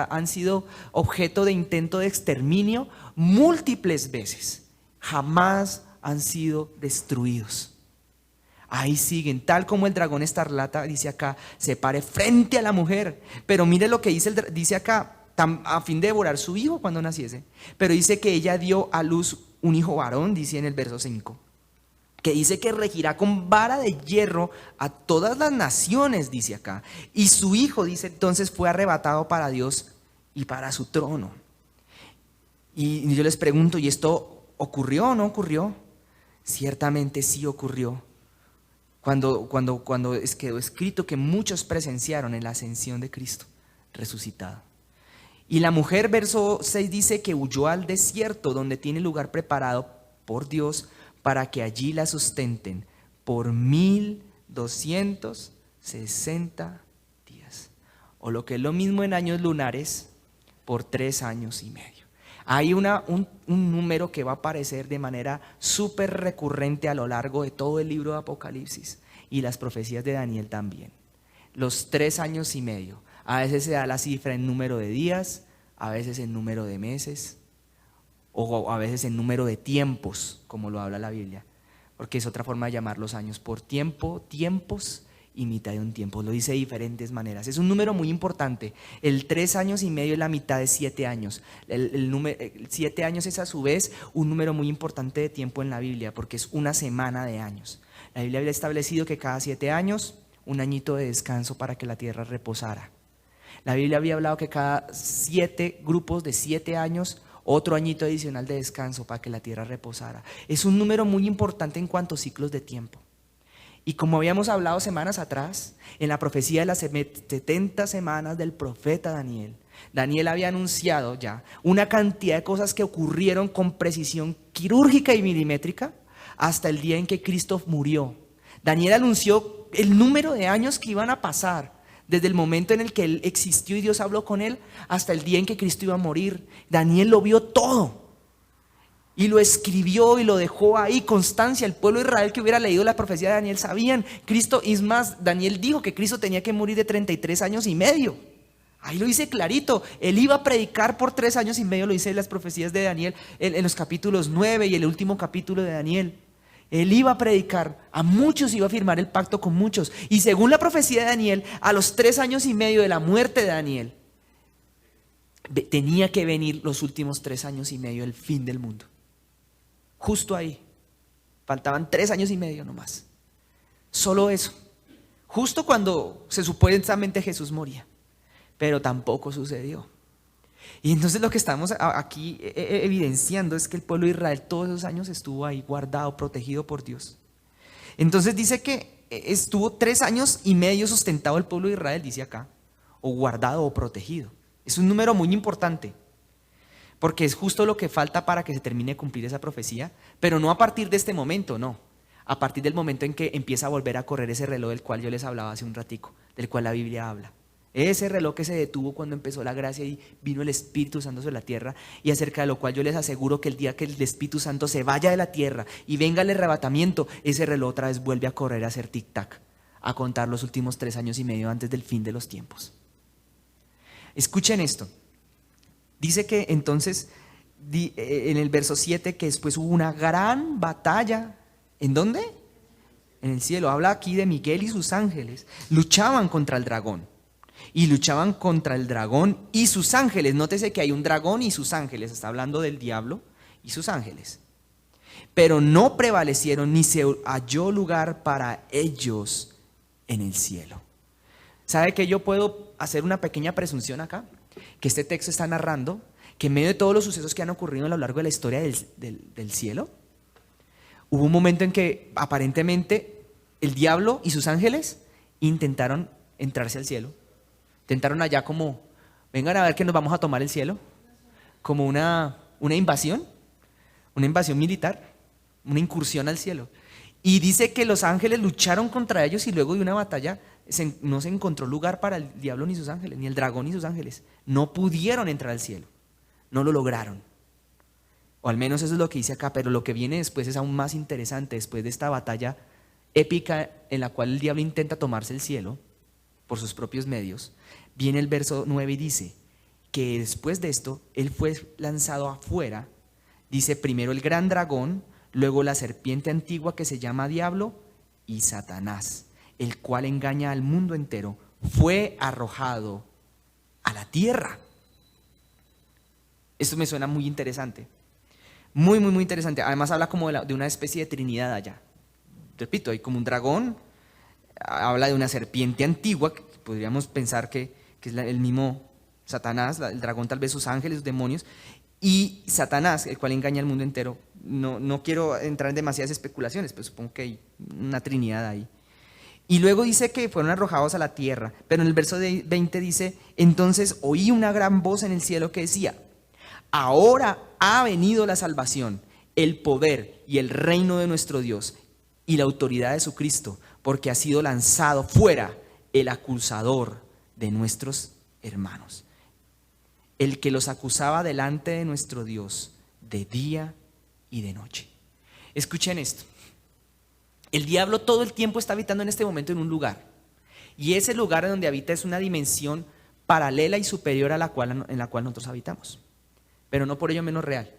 han sido objeto de intento de exterminio múltiples veces. Jamás han sido destruidos. Ahí siguen, tal como el dragón escarlata, dice acá, se pare frente a la mujer. Pero mire lo que dice acá, a fin de devorar su hijo cuando naciese. Pero dice que ella dio a luz un hijo varón, dice en el verso 5. Que dice que regirá con vara de hierro a todas las naciones, dice acá. Y su hijo, dice entonces, fue arrebatado para Dios y para su trono. Y yo les pregunto, ¿y esto ocurrió o no ocurrió? Ciertamente sí ocurrió. Cuando quedó escrito que muchos presenciaron en la ascensión de Cristo resucitado. Y la mujer, verso 6, dice que huyó al desierto, donde tiene lugar preparado por Dios para que allí la sustenten por 1260 días. O lo que es lo mismo en años lunares, por 3 años y medio. Hay un número que va a aparecer de manera súper recurrente a lo largo de todo el libro de Apocalipsis y las profecías de Daniel también. Los 3 años y medio. A veces se da la cifra en número de días, a veces en número de meses, o a veces en número de tiempos, como lo habla la Biblia, porque es otra forma de llamar los años, por tiempo, tiempos y mitad de un tiempo. Lo dice de diferentes maneras. Es un número muy importante. El 3 años y medio es la mitad de 7 años. El 7 años es a su vez un número muy importante de tiempo en la Biblia, porque es una semana de años. La Biblia había establecido que cada 7 años, un añito de descanso para que la tierra reposara. La Biblia había hablado que cada 7 grupos de 7 años, otro añito adicional de descanso para que la tierra reposara. Es un número muy importante en cuanto a ciclos de tiempo. Y como habíamos hablado semanas atrás, en la profecía de las 70 semanas del profeta Daniel, Daniel había anunciado ya una cantidad de cosas que ocurrieron con precisión quirúrgica y milimétrica hasta el día en que Cristo murió. Daniel anunció el número de años que iban a pasar desde el momento en el que él existió y Dios habló con él hasta el día en que Cristo iba a morir. Daniel lo vio todo y lo escribió y lo dejó ahí, constancia. El pueblo de Israel que hubiera leído la profecía de Daniel sabían Cristo, y es más, Daniel dijo que Cristo tenía que morir de 33 años y medio. Ahí lo dice clarito. Él iba a predicar por 3 años y medio, lo dice en las profecías de Daniel, en los capítulos 9 y el último capítulo de Daniel. Él iba a predicar, a muchos iba a firmar el pacto con muchos. Y según la profecía de Daniel, a los 3 años y medio de la muerte de Daniel, tenía que venir los últimos 3 años y medio del fin del mundo. Justo ahí. Faltaban 3 años y medio nomás. Solo eso. Justo cuando se supuestamente Jesús moría. Pero tampoco sucedió. Y entonces lo que estamos aquí evidenciando es que el pueblo de Israel todos esos años estuvo ahí guardado, protegido por Dios. Entonces dice que estuvo 3 años y medio sustentado el pueblo de Israel, dice acá, o guardado o protegido. Es un número muy importante, porque es justo lo que falta para que se termine de cumplir esa profecía, pero no a partir de este momento, no. a partir del momento en que empieza a volver a correr ese reloj del cual yo les hablaba hace un ratico, del cual la Biblia habla. Ese reloj que se detuvo cuando empezó la gracia y vino el Espíritu Santo sobre la tierra, y acerca de lo cual yo les aseguro que el día que el Espíritu Santo se vaya de la tierra y venga el arrebatamiento, ese reloj otra vez vuelve a correr, a hacer tic-tac, a contar los últimos 3 años y medio antes del fin de los tiempos. Escuchen esto. Dice que entonces, en el verso 7, que después hubo una gran batalla. ¿En dónde? En el cielo. Habla aquí de Miguel y sus ángeles. Luchaban contra el dragón. Y luchaban contra el dragón y sus ángeles. Nótese que hay un dragón y sus ángeles. Está hablando del diablo y sus ángeles. Pero no prevalecieron ni se halló lugar para ellos en el cielo. ¿Sabe que yo puedo hacer una pequeña presunción acá? Que este texto está narrando que en medio de todos los sucesos que han ocurrido a lo largo de la historia del cielo, hubo un momento en que aparentemente el diablo y sus ángeles intentaron entrarse al cielo. Intentaron allá como, vengan a ver que nos vamos a tomar el cielo, como una invasión militar, una incursión al cielo. Y dice que los ángeles lucharon contra ellos y luego de una batalla no se encontró lugar para el diablo ni sus ángeles, ni el dragón ni sus ángeles. No pudieron entrar al cielo, no lo lograron. O al menos eso es lo que dice acá, pero lo que viene después es aún más interesante. Después de esta batalla épica en la cual el diablo intenta tomarse el cielo por sus propios medios, viene el verso 9 y dice que después de esto, él fue lanzado afuera. Dice primero el gran dragón, luego la serpiente antigua que se llama Diablo y Satanás, el cual engaña al mundo entero, fue arrojado a la tierra. Esto me suena muy interesante. Muy, muy, muy interesante. Además habla como de una especie de trinidad allá. Repito, hay como un dragón, habla de una serpiente antigua, que podríamos pensar que es el mismo Satanás, el dragón, tal vez sus ángeles, sus demonios, y Satanás, el cual engaña al mundo entero. No quiero entrar en demasiadas especulaciones, pero supongo que hay una trinidad ahí. Y luego dice que fueron arrojados a la tierra, pero en el verso 20 dice, entonces oí una gran voz en el cielo que decía, ahora ha venido la salvación, el poder y el reino de nuestro Dios y la autoridad de su Cristo, porque ha sido lanzado fuera el acusador de nuestros hermanos, el que los acusaba delante de nuestro Dios de día y de noche. Escuchen esto. El diablo todo el tiempo está habitando en este momento en un lugar, y ese lugar en donde habita es una dimensión paralela y superior a en la cual nosotros habitamos, pero no por ello menos real.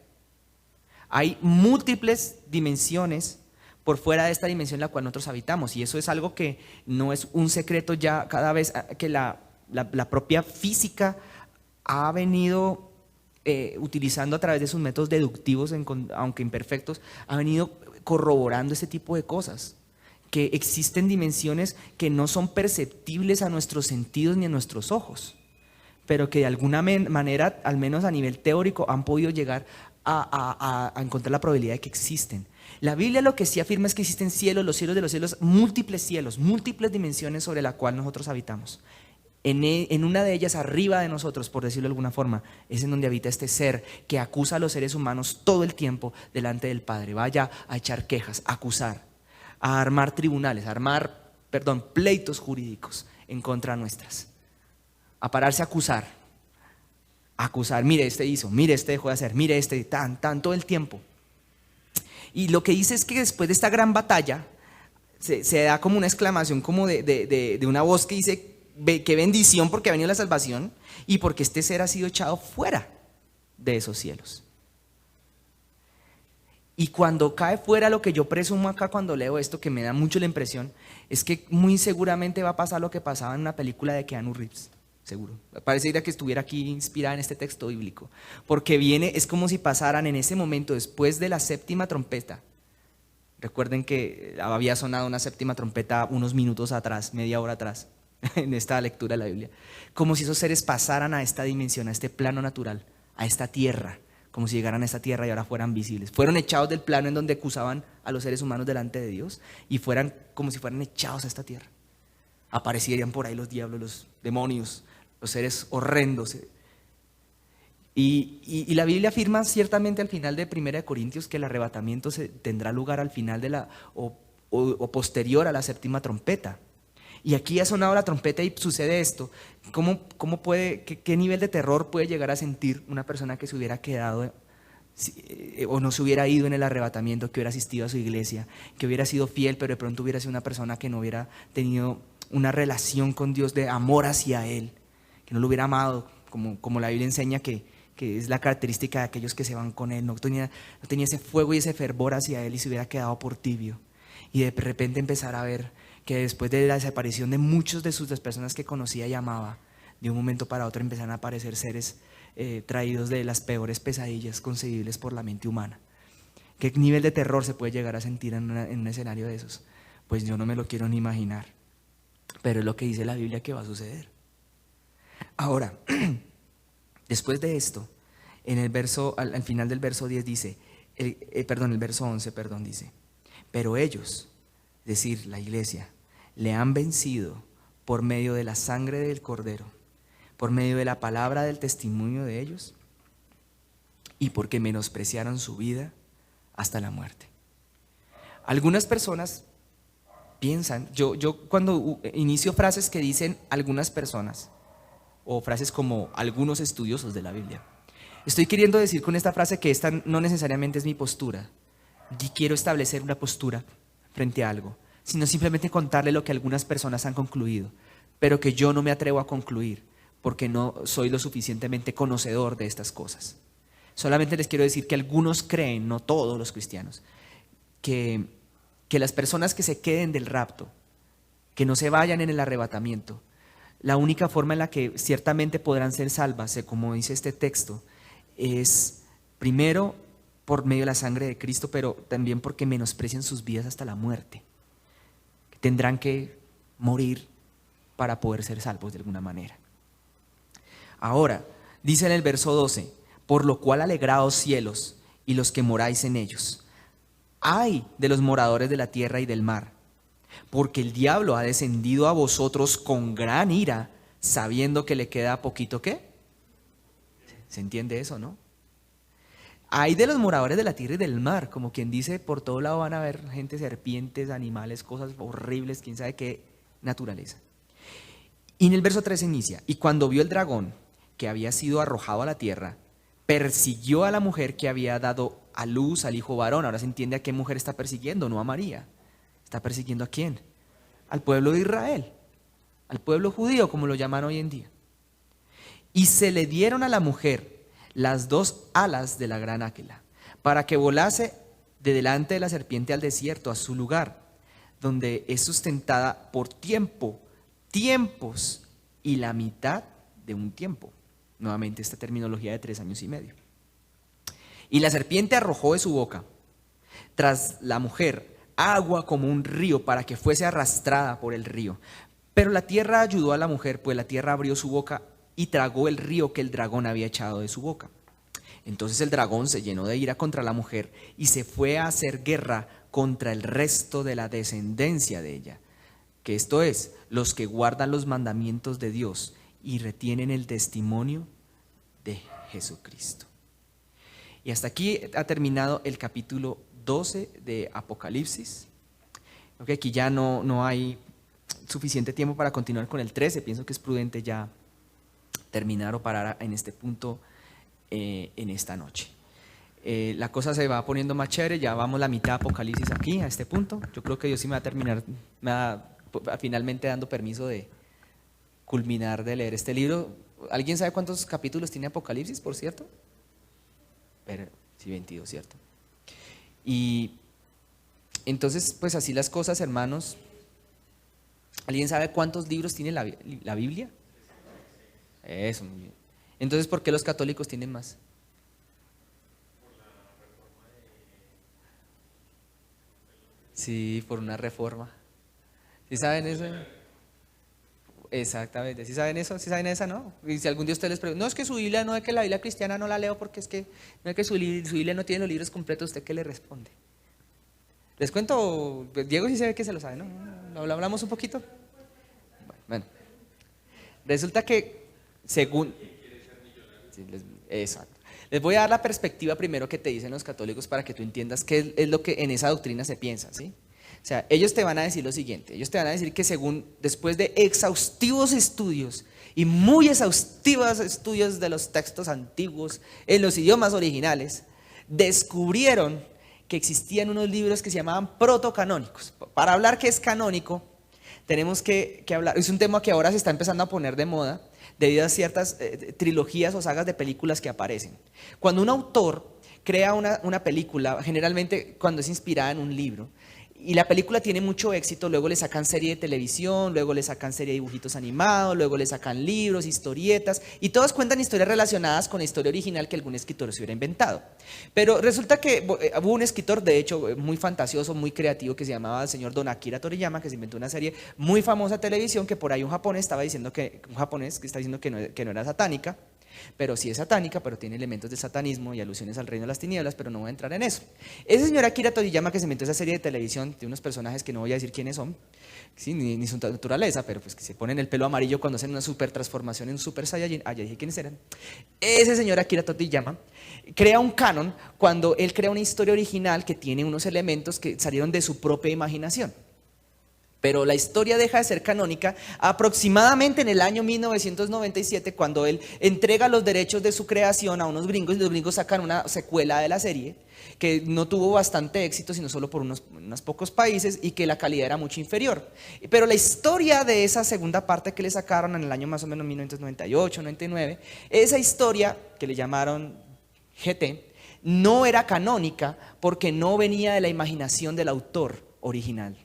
Hay múltiples dimensiones por fuera de esta dimensión en la cual nosotros habitamos, y eso es algo que no es un secreto ya cada vez que la propia física ha venido utilizando a través de sus métodos deductivos, aunque imperfectos, ha venido corroborando este tipo de cosas, que existen dimensiones que no son perceptibles a nuestros sentidos ni a nuestros ojos, pero que de alguna manera, al menos a nivel teórico, han podido llegar a encontrar la probabilidad de que existen. La Biblia lo que sí afirma es que existen cielos, los cielos de los cielos, múltiples dimensiones sobre la cual nosotros habitamos. En una de ellas, arriba de nosotros, por decirlo de alguna forma, es en donde habita este ser que acusa a los seres humanos todo el tiempo delante del Padre. Vaya a echar quejas, a acusar, a armar tribunales, pleitos jurídicos en contra nuestras. A pararse a acusar, mire este hizo, mire este dejó de hacer, mire este, todo el tiempo. Y lo que dice es que después de esta gran batalla, se da como una exclamación como de una voz que dice, qué bendición porque ha venido la salvación y porque este ser ha sido echado fuera de esos cielos. Y cuando cae fuera, lo que yo presumo acá cuando leo esto, que me da mucho la impresión, es que muy seguramente va a pasar lo que pasaba en una película de Keanu Reeves. Seguro, parecería que estuviera aquí inspirada en este texto bíblico, porque es como si pasaran en ese momento, después de la séptima trompeta. Recuerden que había sonado una séptima trompeta unos minutos atrás, media hora atrás, en esta lectura de la Biblia, como si esos seres pasaran a esta dimensión, a este plano natural, a esta tierra, como si llegaran a esta tierra y ahora fueran visibles. Fueron echados del plano en donde acusaban a los seres humanos delante de Dios y fueran como si fueran echados a esta tierra. Aparecerían por ahí los diablos, los demonios, los seres horrendos. Y la Biblia afirma ciertamente al final de 1 Corintios que el arrebatamiento tendrá lugar al final o posterior a la séptima trompeta. Y aquí ha sonado la trompeta y sucede esto. ¿Cómo puede, qué nivel de terror puede llegar a sentir una persona que se hubiera quedado o no se hubiera ido en el arrebatamiento, que hubiera asistido a su iglesia, que hubiera sido fiel, pero de pronto hubiera sido una persona que no hubiera tenido una relación con Dios de amor hacia Él, que no lo hubiera amado, como la Biblia enseña que es la característica de aquellos que se van con Él, no tenía ese fuego y ese fervor hacia Él y se hubiera quedado por tibio. Y de repente empezar a ver que después de la desaparición de muchos de las personas que conocía y amaba, de un momento para otro empezaron a aparecer seres traídos de las peores pesadillas concebibles por la mente humana. ¿Qué nivel de terror se puede llegar a sentir en un escenario de esos? Pues yo no me lo quiero ni imaginar, pero es lo que dice la Biblia que va a suceder. Ahora, después de esto, en el verso, al final del verso 10 dice, el verso 11, dice, pero ellos, es decir, la iglesia, le han vencido por medio de la sangre del Cordero, por medio de la palabra del testimonio de ellos y porque menospreciaron su vida hasta la muerte. Algunas personas piensan, yo cuando inicio frases que dicen algunas personas, o frases como algunos estudiosos de la Biblia, estoy queriendo decir con esta frase que esta no necesariamente es mi postura, ni quiero establecer una postura frente a algo, sino simplemente contarle lo que algunas personas han concluido, pero que yo no me atrevo a concluir, porque no soy lo suficientemente conocedor de estas cosas. Solamente les quiero decir que algunos creen, no todos los cristianos, que las personas que se queden del rapto, que no se vayan en el arrebatamiento, la única forma en la que ciertamente podrán ser salvas, como dice este texto, es primero por medio de la sangre de Cristo, pero también porque menosprecian sus vidas hasta la muerte. Tendrán que morir para poder ser salvos de alguna manera. Ahora, dice en el verso 12, por lo cual alegraos cielos y los que moráis en ellos. Ay de los moradores de la tierra y del mar, porque el diablo ha descendido a vosotros con gran ira, sabiendo que le queda poquito. ¿Qué? ¿Se entiende eso, no? Ay de los moradores de la tierra y del mar, como quien dice, por todo lado van a haber gente, serpientes, animales, cosas horribles, quién sabe qué naturaleza. Y en el verso 13 inicia, y cuando vio el dragón que había sido arrojado a la tierra, persiguió a la mujer que había dado a luz al hijo varón. Ahora se entiende a qué mujer está persiguiendo, no a María. ¿Está persiguiendo a quién? Al pueblo de Israel, al pueblo judío, como lo llaman hoy en día. Y se le dieron a la mujer las dos alas de la gran águila, para que volase de delante de la serpiente al desierto, a su lugar, donde es sustentada por tiempos y la mitad de un tiempo. Nuevamente esta terminología de 3 años y medio. Y la serpiente arrojó de su boca tras la mujer agua como un río para que fuese arrastrada por el río. Pero la tierra ayudó a la mujer, pues la tierra abrió su boca y tragó el río que el dragón había echado de su boca. Entonces el dragón se llenó de ira contra la mujer y se fue a hacer guerra contra el resto de la descendencia de ella, que esto es, los que guardan los mandamientos de Dios y retienen el testimonio de Jesucristo. Y hasta aquí ha terminado el capítulo 12 de Apocalipsis. Creo que aquí ya no hay suficiente tiempo para continuar con el 13. Pienso que es prudente ya terminar o parar en este punto en esta noche. La cosa se va poniendo más chévere, ya vamos la mitad de Apocalipsis aquí, a este punto. Yo creo que Dios sí me va a terminar, finalmente dando permiso de culminar de leer este libro. ¿Alguien sabe cuántos capítulos tiene Apocalipsis, por cierto? Pero, sí, 22, ¿cierto? Y entonces, pues así las cosas, hermanos. ¿Alguien sabe cuántos libros tiene la Biblia? Eso, muy bien. Entonces, ¿por qué los católicos tienen más? Sí, por una reforma. ¿Sí saben eso? Exactamente. ¿Sí saben eso? ¿Sí saben esa, no? Y si algún día ustedes les preguntan, no, es que su Biblia, no es que la Biblia cristiana no la leo porque es que no es que su Biblia no tiene los libros completos, ¿usted qué le responde? Les cuento, Diego sí se ve que se lo sabe, ¿no? ¿Lo hablamos un poquito? Bueno, resulta que según... Sí, exacto. Les voy a dar la perspectiva primero que te dicen los católicos para que tú entiendas qué es lo que en esa doctrina se piensa, ¿sí? O sea, ellos te van a decir lo siguiente, ellos te van a decir que después de exhaustivos estudios y muy exhaustivos estudios de los textos antiguos en los idiomas originales, descubrieron que existían unos libros que se llamaban protocanónicos. Para hablar qué es canónico, tenemos que hablar, es un tema que ahora se está empezando a poner de moda debido a ciertas trilogías o sagas de películas que aparecen. Cuando un autor crea una película, generalmente cuando es inspirada en un libro, y la película tiene mucho éxito, luego le sacan serie de televisión, luego le sacan serie de dibujitos animados, luego le sacan libros, historietas, y todos cuentan historias relacionadas con la historia original que algún escritor se hubiera inventado. Pero resulta que hubo un escritor, de hecho, muy fantasioso, muy creativo, que se llamaba el señor Don Akira Toriyama, que se inventó una serie muy famosa de televisión, que por ahí un japonés estaba diciendo que no era satánica, pero sí es satánica, pero tiene elementos de satanismo y alusiones al reino de las tinieblas, pero no voy a entrar en eso. Ese señor Akira Toriyama, que se inventó esa serie de televisión de unos personajes que no voy a decir quiénes son, sí, ni su naturaleza, pero pues que se ponen el pelo amarillo cuando hacen una super transformación en un super saiyajin, ya dije quiénes eran. Ese señor Akira Toriyama crea un canon cuando él crea una historia original que tiene unos elementos que salieron de su propia imaginación. Pero la historia deja de ser canónica aproximadamente en el año 1997, cuando él entrega los derechos de su creación a unos gringos, y los gringos sacan una secuela de la serie que no tuvo bastante éxito, sino solo por unos pocos países, y que la calidad era mucho inferior. Pero la historia de esa segunda parte que le sacaron en el año más o menos 1998, 99, esa historia que le llamaron GT, no era canónica porque no venía de la imaginación del autor original,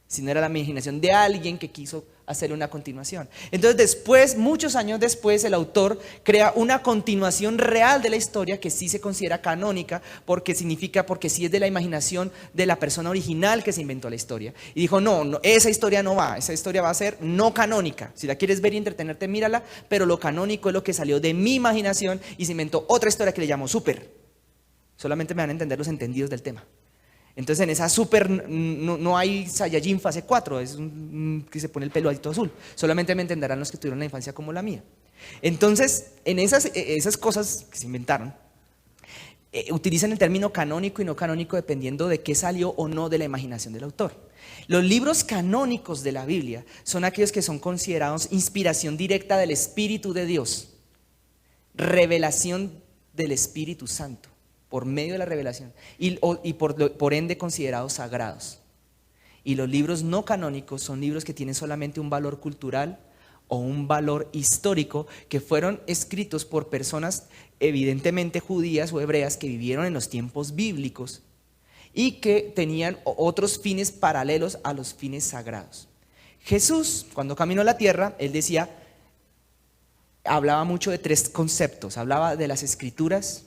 sino era la imaginación de alguien que quiso hacerle una continuación. Entonces después, muchos años después, el autor crea una continuación real de la historia que sí se considera canónica, porque sí es de la imaginación de la persona original que se inventó la historia. Y dijo, no, esa historia no va, esa historia va a ser no canónica. Si la quieres ver y entretenerte, mírala, pero lo canónico es lo que salió de mi imaginación y se inventó otra historia que le llamo Super. Solamente me van a entender los entendidos del tema. Entonces en esa Super no hay Saiyajin fase 4, es que se pone el pelo alto azul. Solamente me entenderán los que tuvieron la infancia como la mía. Entonces, en esas cosas que se inventaron, utilizan el término canónico y no canónico dependiendo de qué salió o no de la imaginación del autor. Los libros canónicos de la Biblia son aquellos que son considerados inspiración directa del Espíritu de Dios, revelación del Espíritu Santo, por medio de la revelación, y por ende considerados sagrados. Y los libros no canónicos son libros que tienen solamente un valor cultural o un valor histórico, que fueron escritos por personas evidentemente judías o hebreas que vivieron en los tiempos bíblicos y que tenían otros fines paralelos a los fines sagrados. Jesús, cuando caminó a la tierra, él hablaba mucho de tres conceptos. Hablaba de las escrituras,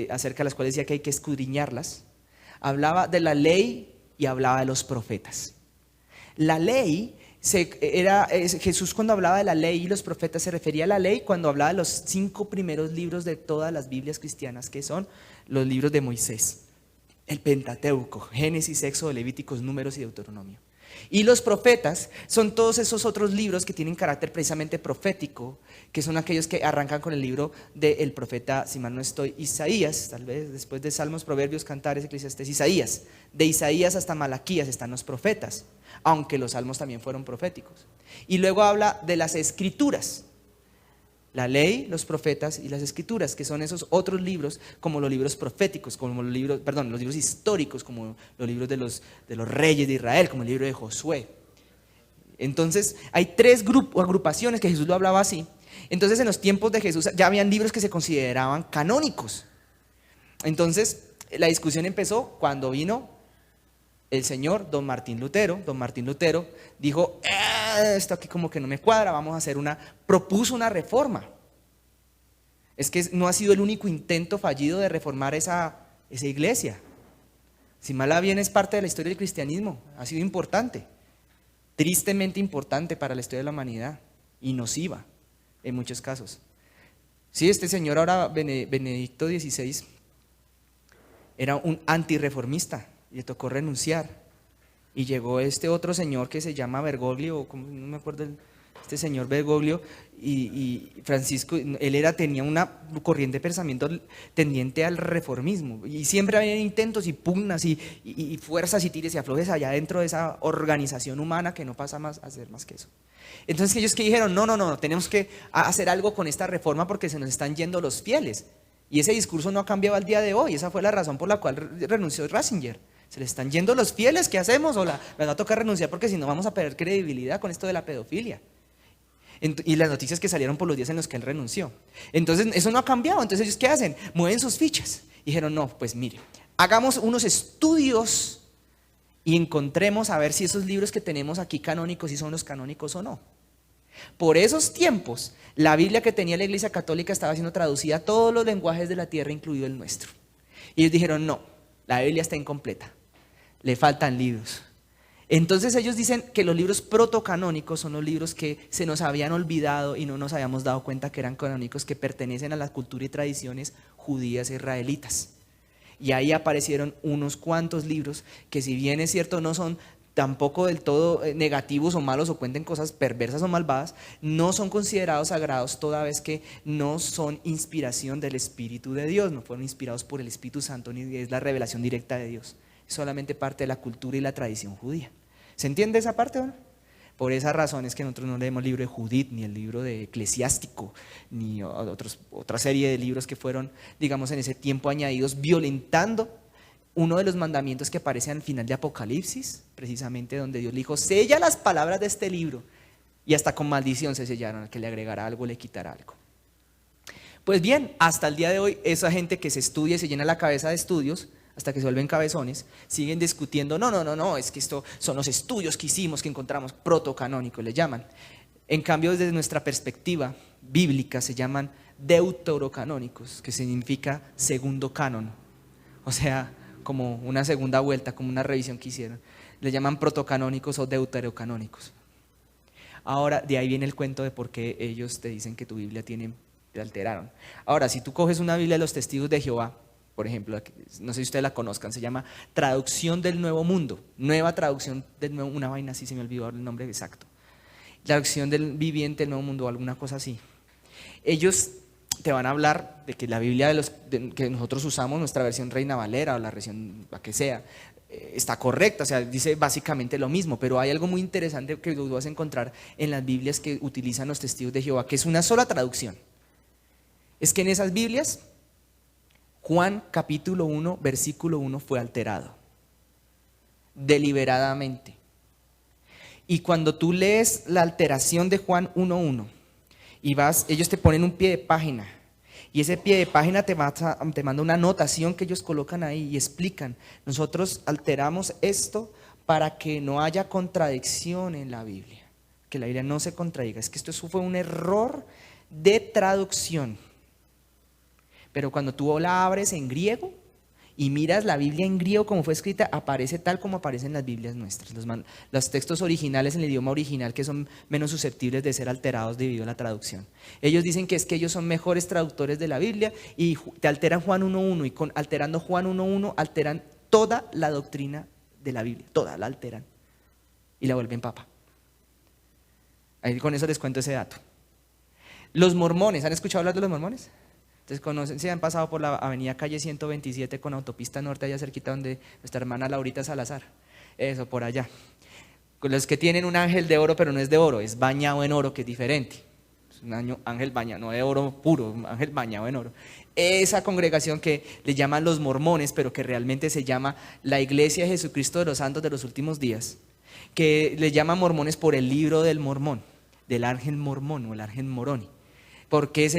acerca de las cuales decía que hay que escudriñarlas. Hablaba de la ley y hablaba de los profetas. La ley, Jesús cuando hablaba de la ley y los profetas se refería a la ley cuando hablaba de los 5 primeros libros de todas las Biblias cristianas, que son los libros de Moisés, el Pentateuco, Génesis, Éxodo, Levíticos, Números y Deuteronomio. Y los profetas son todos esos otros libros que tienen carácter precisamente profético, que son aquellos que arrancan con el libro del profeta, si mal no estoy, Isaías, tal vez después de Salmos, Proverbios, Cantares, Eclesiastés, Isaías. De Isaías hasta Malaquías están los profetas, aunque los salmos también fueron proféticos. Y luego habla de las escrituras, la ley, los profetas y las escrituras, que son esos otros libros, como los libros proféticos, como los libros históricos, como los libros de los reyes de Israel, como el libro de Josué. Entonces hay 3 agrupaciones que Jesús lo hablaba así. Entonces en los tiempos de Jesús ya habían libros que se consideraban canónicos. Entonces la discusión empezó cuando vino el señor Don Martín Lutero. Don Martín Lutero dijo, esto aquí como que no me cuadra, propuso una reforma. Es que no ha sido el único intento fallido de reformar esa iglesia. Si mal bien es parte de la historia del cristianismo, ha sido importante, tristemente importante para la historia de la humanidad, y nociva en muchos casos. Sí, este señor ahora, Benedicto XVI, era un antirreformista, y le tocó renunciar. Y llegó este otro señor que se llama Bergoglio, no me acuerdo este señor Bergoglio y Francisco, tenía una corriente de pensamiento tendiente al reformismo, y siempre había intentos y pugnas y fuerzas y tires y aflojes allá dentro de esa organización humana que no pasa más a hacer más que eso. Entonces ellos que dijeron, no, tenemos que hacer algo con esta reforma porque se nos están yendo los fieles, y ese discurso no ha cambiado al día de hoy. Esa fue la razón por la cual renunció Ratzinger. Se les están yendo los fieles, ¿qué hacemos? Me va a tocar renunciar porque si no vamos a perder credibilidad con esto de la pedofilia. Y las noticias que salieron por los días en los que él renunció. Entonces eso no ha cambiado. Entonces ellos ¿qué hacen? Mueven sus fichas. Y dijeron, no, pues mire, hagamos unos estudios y encontremos a ver si esos libros que tenemos aquí canónicos, si son los canónicos o no. Por esos tiempos, la Biblia que tenía la Iglesia Católica estaba siendo traducida a todos los lenguajes de la tierra, incluido el nuestro. Y ellos dijeron, no, la Biblia está incompleta, le faltan libros. Entonces ellos dicen que los libros protocanónicos son los libros que se nos habían olvidado y no nos habíamos dado cuenta que eran canónicos, que pertenecen a la cultura y tradiciones judías e israelitas. Y ahí aparecieron unos cuantos libros que, si bien es cierto no son tampoco del todo negativos o malos o cuenten cosas perversas o malvadas, no son considerados sagrados toda vez que no son inspiración del Espíritu de Dios, no fueron inspirados por el Espíritu Santo ni es la revelación directa de Dios, es solamente parte de la cultura y la tradición judía. ¿Se entiende esa parte o no? Por esa razón es que nosotros no leemos el libro de Judith, ni el libro de Eclesiástico, ni otra serie de libros que fueron, digamos, en ese tiempo añadidos, violentando uno de los mandamientos que aparece al final de Apocalipsis, precisamente donde Dios le dijo, sella las palabras de este libro, y hasta con maldición se sellaron, al que le agregara algo, le quitará algo. Pues bien, hasta el día de hoy, esa gente que se estudia y se llena la cabeza de estudios, hasta que se vuelven cabezones, siguen discutiendo, no, es que esto son los estudios que hicimos, que encontramos protocanónicos, le llaman. En cambio, desde nuestra perspectiva bíblica, se llaman deuterocanónicos, que significa segundo canon, o sea, como una segunda vuelta, como una revisión que hicieron. Le llaman protocanónicos o deuterocanónicos. Ahora, de ahí viene el cuento de por qué ellos te dicen que tu Biblia te alteraron. Ahora, si tú coges una Biblia de los Testigos de Jehová, por ejemplo, no sé si ustedes la conozcan, se llama Traducción del Nuevo Mundo, nueva traducción del Nuevo, una vaina así, se me olvidó el nombre exacto, Traducción del Viviente del Nuevo Mundo, o alguna cosa así. Ellos te van a hablar de que la Biblia que nosotros usamos, nuestra versión Reina Valera o la versión, la que sea, está correcta, o sea, dice básicamente lo mismo, pero hay algo muy interesante que tú vas a encontrar en las Biblias que utilizan los Testigos de Jehová, que es una sola traducción. Es que en esas Biblias, Juan capítulo 1, versículo 1 fue alterado, deliberadamente. Y cuando tú lees la alteración de Juan 1:1 y ellos te ponen un pie de página, y ese pie de página te manda una anotación que ellos colocan ahí y explican, nosotros alteramos esto para que no haya contradicción en la Biblia, que la Biblia no se contradiga, es que esto fue un error de traducción. Pero cuando tú la abres en griego y miras la Biblia en griego como fue escrita, aparece tal como aparecen las Biblias nuestras, los textos originales en el idioma original, que son menos susceptibles de ser alterados debido a la traducción. Ellos dicen que es que ellos son mejores traductores de la Biblia y te alteran Juan 1:1, y alterando Juan 1:1 alteran toda la doctrina de la Biblia, toda la alteran y la vuelven papa. Ahí con eso les cuento ese dato. Los mormones, ¿han escuchado hablar de los mormones? Entonces conocen, si han pasado por la avenida calle 127 con autopista norte, allá cerquita donde nuestra hermana Laurita Salazar, eso por allá. Con los que tienen un ángel de oro, pero no es de oro, es bañado en oro, que es diferente. Es un ángel bañado, no de oro puro, un ángel bañado en oro. Esa congregación que le llaman los mormones, pero que realmente se llama la Iglesia de Jesucristo de los Santos de los Últimos Días, que le llaman mormones por el libro del mormón, del ángel mormón o el ángel moroni. ¿Por qué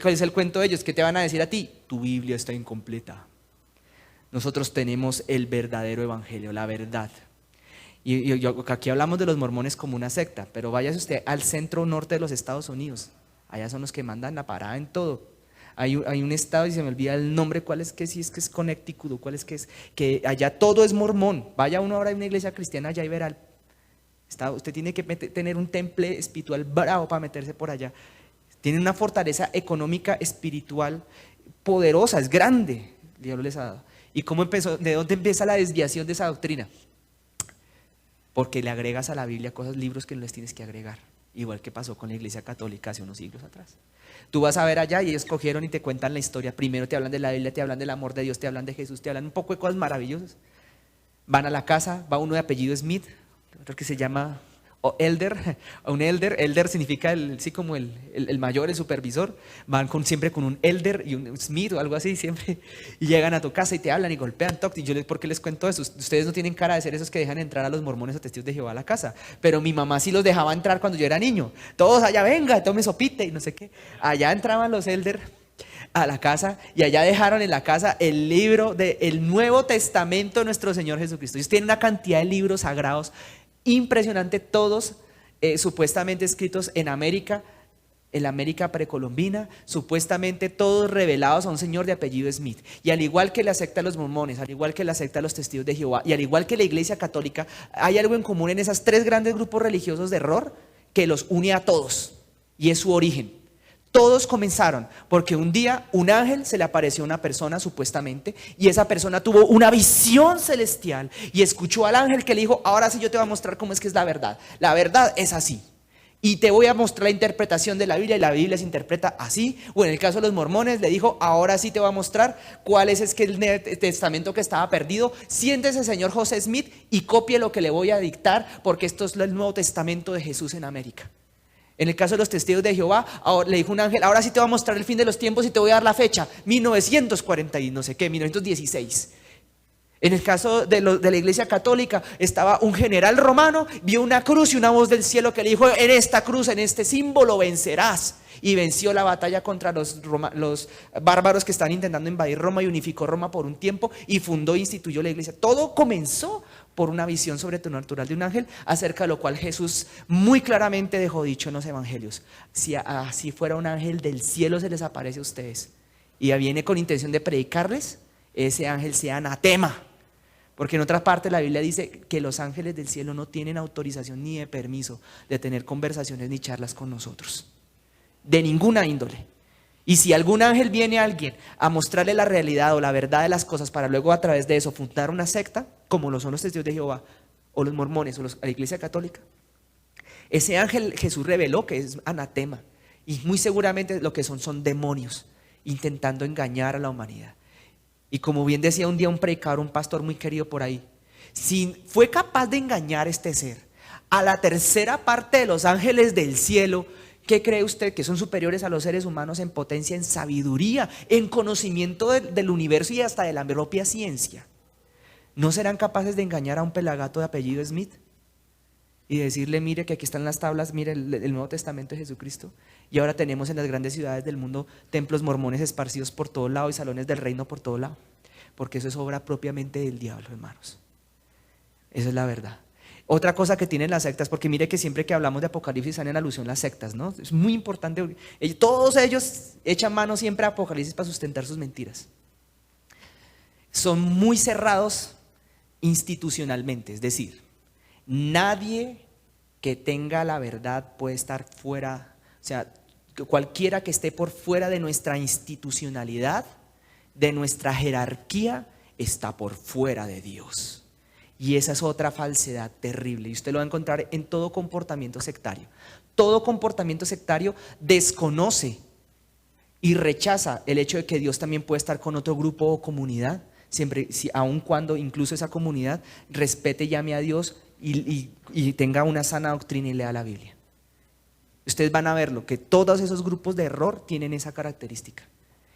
cuál es el cuento de ellos? ¿Qué te van a decir a ti? Tu Biblia está incompleta. Nosotros tenemos el verdadero evangelio, la verdad. Y aquí hablamos de los mormones como una secta, pero váyase usted al centro norte de los Estados Unidos. Allá son los que mandan la parada en todo. Hay un estado, y se me olvida el nombre, cuál es que sí es que es Connecticut, cuál es que es, que allá todo es mormón. Vaya uno ahora a una iglesia cristiana allá y verá. Usted tiene que tener un temple espiritual bravo para meterse por allá. Tienen una fortaleza económica, espiritual, poderosa, es grande, Dios les ha dado. ¿Y cómo empezó? ¿De dónde empieza la desviación de esa doctrina? Porque le agregas a la Biblia cosas, libros que no les tienes que agregar. igual que pasó con la Iglesia Católica hace unos siglos atrás. Tú vas a ver allá y ellos cogieron y te cuentan la historia. Primero te hablan de la Biblia, te hablan del amor de Dios, te hablan de Jesús, te hablan un poco de cosas maravillosas. Van a la casa, va uno de apellido Smith, otro que se llama elder significa sí, como el mayor, el supervisor. Van siempre con un elder y un Smith o algo así siempre, y llegan a tu casa y te hablan y golpean, y yo ¿por qué les cuento eso? Ustedes no tienen cara de ser esos que dejan entrar a los mormones o testigos de Jehová a la casa, pero mi mamá sí los dejaba entrar cuando yo era niño. Todos allá, venga, tome sopite y no sé qué. Allá entraban los elder a la casa y allá dejaron en la casa el libro del Nuevo Testamento de nuestro Señor Jesucristo. Ellos tienen una cantidad de libros sagrados impresionante, todos supuestamente escritos en América, en la América precolombina, supuestamente todos revelados a un señor de apellido Smith. Y al igual que la secta de los mormones, al igual que la secta de los testigos de Jehová, y al igual que la Iglesia Católica, hay algo en común en esas tres grandes grupos religiosos de error que los une a todos, y es su origen. Todos comenzaron porque un día un ángel se le apareció a una persona supuestamente, y esa persona tuvo una visión celestial y escuchó al ángel que le dijo: ahora sí yo te voy a mostrar cómo es que es la verdad. La verdad es así. Y te voy a mostrar la interpretación de la Biblia, y la Biblia se interpreta así. O en el caso de los mormones le dijo: ahora sí te voy a mostrar cuál es que el testamento que estaba perdido. Siéntese, señor José Smith, y copie lo que le voy a dictar, porque esto es el Nuevo Testamento de Jesús en América. En el caso de los testigos de Jehová, le dijo un ángel: ahora sí te voy a mostrar el fin de los tiempos y te voy a dar la fecha, 1940 y no sé qué, 1916. En el caso de la Iglesia Católica, estaba un general romano, vio una cruz y una voz del cielo que le dijo: en esta cruz, en este símbolo vencerás. Y venció la batalla contra los bárbaros que estaban intentando invadir Roma, y unificó Roma por un tiempo y fundó e instituyó la iglesia. Todo comenzó por una visión sobrenatural de un ángel, acerca de lo cual Jesús muy claramente dejó dicho en los evangelios: si así fuera un ángel del cielo se les aparece a ustedes y viene con intención de predicarles, ese ángel sea anatema. Porque en otra parte la Biblia dice que los ángeles del cielo no tienen autorización ni de permiso de tener conversaciones ni charlas con nosotros, de ninguna índole. Y si algún ángel viene a alguien a mostrarle la realidad o la verdad de las cosas, para luego a través de eso fundar una secta, como lo son los testigos de Jehová o los mormones o la Iglesia Católica, ese ángel Jesús reveló que es anatema, y muy seguramente lo que son demonios intentando engañar a la humanidad. Y como bien decía un día un predicador, un pastor muy querido por ahí, si fue capaz de engañar este ser a la tercera parte de los ángeles del cielo, ¿qué cree usted? Que son superiores a los seres humanos en potencia, en sabiduría, en conocimiento del universo y hasta de la propia ciencia. ¿No serán capaces de engañar a un pelagato de apellido Smith y decirle: mire que aquí están las tablas, mire el Nuevo Testamento de Jesucristo? Y ahora tenemos en las grandes ciudades del mundo templos mormones esparcidos por todo lado y salones del reino por todo lado, porque eso es obra propiamente del diablo, hermanos. Esa es la verdad. Otra cosa que tienen las sectas, porque mire que siempre que hablamos de Apocalipsis salen en alusión las sectas, ¿no? Es muy importante. Todos ellos echan mano siempre a Apocalipsis para sustentar sus mentiras. Son muy cerrados institucionalmente, es decir, nadie que tenga la verdad puede estar fuera, o sea, cualquiera que esté por fuera de nuestra institucionalidad, de nuestra jerarquía, está por fuera de Dios. Y esa es otra falsedad terrible, y usted lo va a encontrar en todo comportamiento sectario. Todo comportamiento sectario desconoce y rechaza el hecho de que Dios también puede estar con otro grupo o comunidad, siempre, aun cuando incluso esa comunidad respete y llame a Dios y tenga una sana doctrina y lea la Biblia. Ustedes van a verlo, que todos esos grupos de error tienen esa característica.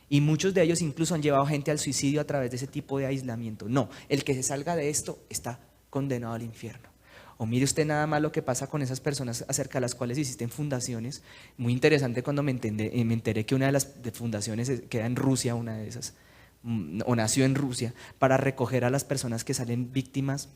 Y muchos de ellos incluso han llevado gente al suicidio a través de ese tipo de aislamiento. No, el que se salga de esto está condenado al infierno. O mire usted nada más lo que pasa con esas personas acerca de las cuales existen fundaciones. Muy interesante cuando me enteré que una de las fundaciones queda en Rusia, una de esas, o nació en Rusia, para recoger a las personas que salen víctimas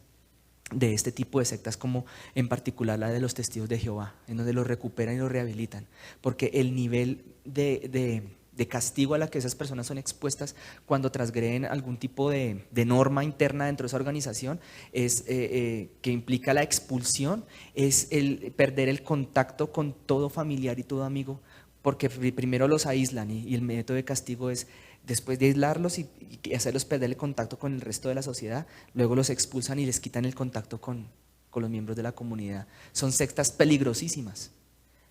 de este tipo de sectas, como en particular la de los testigos de Jehová, en donde los recuperan y los rehabilitan, porque el nivel de castigo a la que esas personas son expuestas cuando transgreden algún tipo de norma interna dentro de esa organización es que implica la expulsión, es el perder el contacto con todo familiar y todo amigo, porque primero los aíslan y el método de castigo es, después de aislarlos y hacerlos perder el contacto con el resto de la sociedad, luego los expulsan y les quitan el contacto con los miembros de la comunidad. Son sectas peligrosísimas.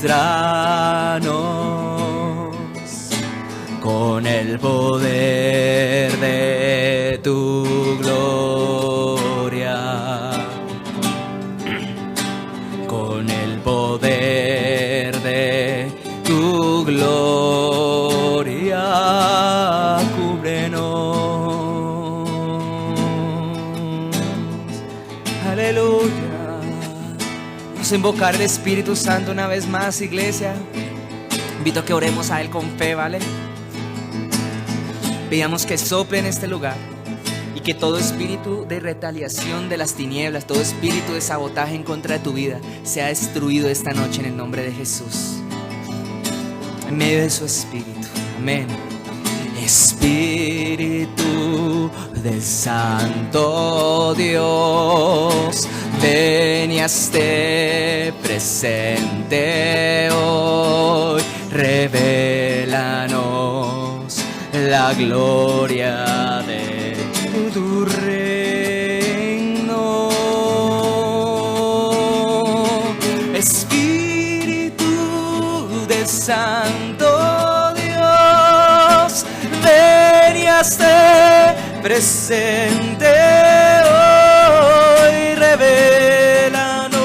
muéstranos con el poder de tu gloria, con el poder de tu gloria, cúbrenos. Aleluya. Vamos a invocar el Espíritu Santo una vez más, iglesia. Invito a que oremos a Él con fe, ¿vale? Pidamos que sople en este lugar y que todo espíritu de retaliación de las tinieblas, todo espíritu de sabotaje en contra de tu vida sea destruido esta noche en el nombre de Jesús, en medio de su Espíritu. Amén. Espíritu del Santo Dios, ven y hazte presente hoy, revélanos la gloria de tu reino. Espíritu del Santo Dios, ven y hazte presente hoy, revélanos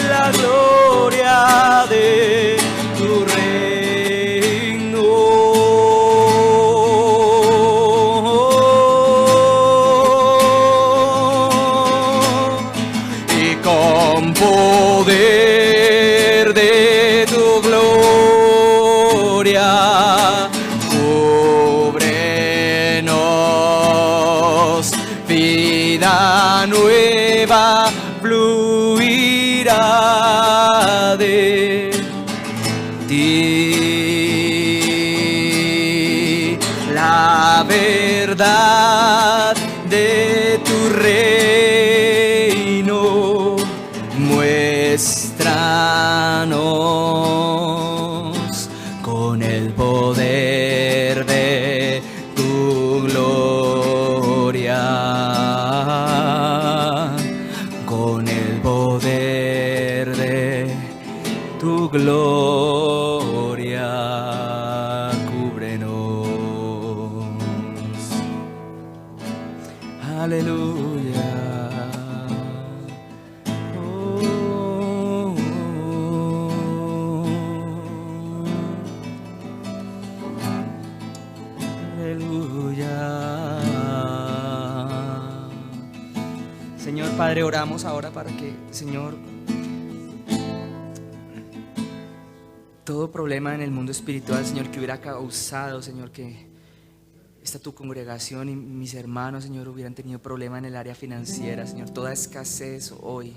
la gloria de tu reino. Y con poder de tu gloria, cúbrenos, vida nueva fluirá de ti, la verdad de tu reino, muéstranos con el poder de tu gloria, con el poder de tu gloria, cúbrenos. Aleluya. Señor Padre, oramos ahora para que, Señor, todo problema en el mundo espiritual, Señor, que hubiera causado, Señor, que esta tu congregación y mis hermanos, Señor, hubieran tenido problema en el área financiera, Señor, toda escasez hoy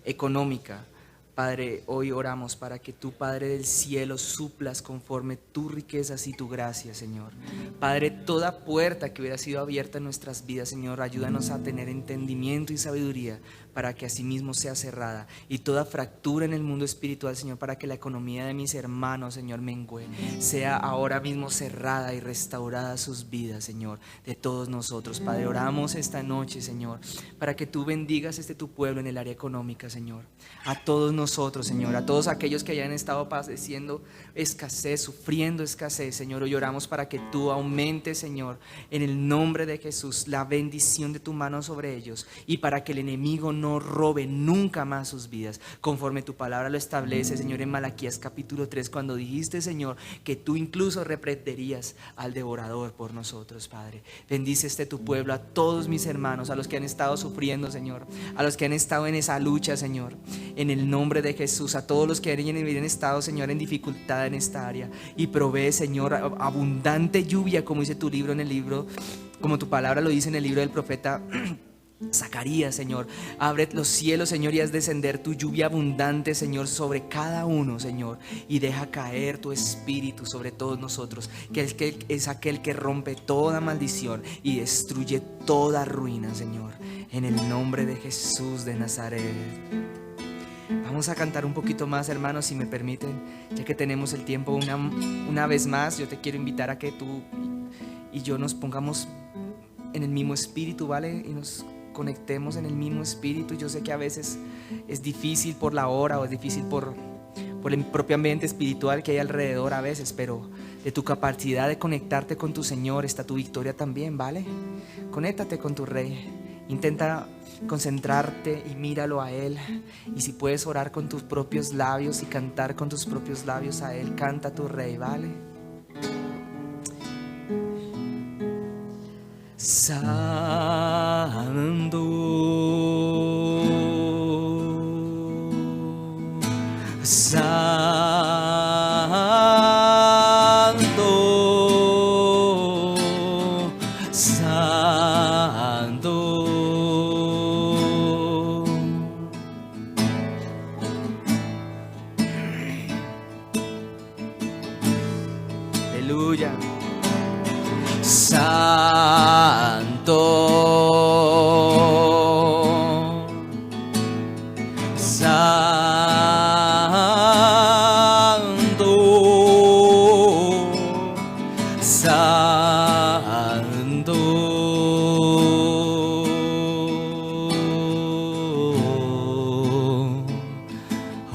económica, Padre, hoy oramos para que tú, Padre del cielo, suplas conforme tus riquezas y tu gracia, Señor. Padre, toda puerta que hubiera sido abierta en nuestras vidas, Señor, ayúdanos a tener entendimiento y sabiduría para que asimismo sea cerrada, y toda fractura en el mundo espiritual, Señor, para que la economía de mis hermanos, Señor, mengüe, sea ahora mismo cerrada y restaurada sus vidas, Señor, de todos nosotros. Padre, oramos esta noche, Señor, para que tú bendigas tu pueblo en el área económica, Señor, a todos nosotros, Señor, a todos aquellos que hayan estado padeciendo escasez, sufriendo escasez, Señor. Hoy oramos para que tú aumentes, Señor, en el nombre de Jesús, la bendición de tu mano sobre ellos, y para que el enemigo no robe nunca más sus vidas, conforme tu palabra lo establece, Señor, en Malaquías capítulo 3, cuando dijiste, Señor, que tú incluso reprenderías al devorador por nosotros, Padre. Bendice tu pueblo, a todos mis hermanos, a los que han estado sufriendo, Señor, a los que han estado en esa lucha, Señor, en el nombre de Jesús, a todos los que han estado, Señor, en dificultad en esta área, y provee, Señor, abundante lluvia, como dice tu libro en el libro, como tu palabra lo dice en el libro del profeta Zacarías, Señor. Abre los cielos, Señor, y haz descender tu lluvia abundante, Señor, sobre cada uno, Señor, y deja caer tu espíritu sobre todos nosotros, que es aquel que rompe toda maldición y destruye toda ruina, Señor, en el nombre de Jesús de Nazaret. Vamos a cantar un poquito más, hermanos, si me permiten, ya que tenemos el tiempo. Una vez más, yo te quiero invitar a que tú y yo nos pongamos en el mismo espíritu, ¿vale? Y nos conectemos en el mismo espíritu. Yo sé que a veces es difícil por la hora, o es difícil por por el propio ambiente espiritual que hay alrededor a veces, pero de tu capacidad de conectarte con tu Señor está tu victoria también, ¿vale? Conéctate con tu Rey. Intenta concentrarte y míralo a Él. Y si puedes orar con tus propios labios y cantar con tus propios labios a Él, canta a tu Rey, ¿vale? Santo, Santo, Santo. Aleluya. Santo, Santo, Santo.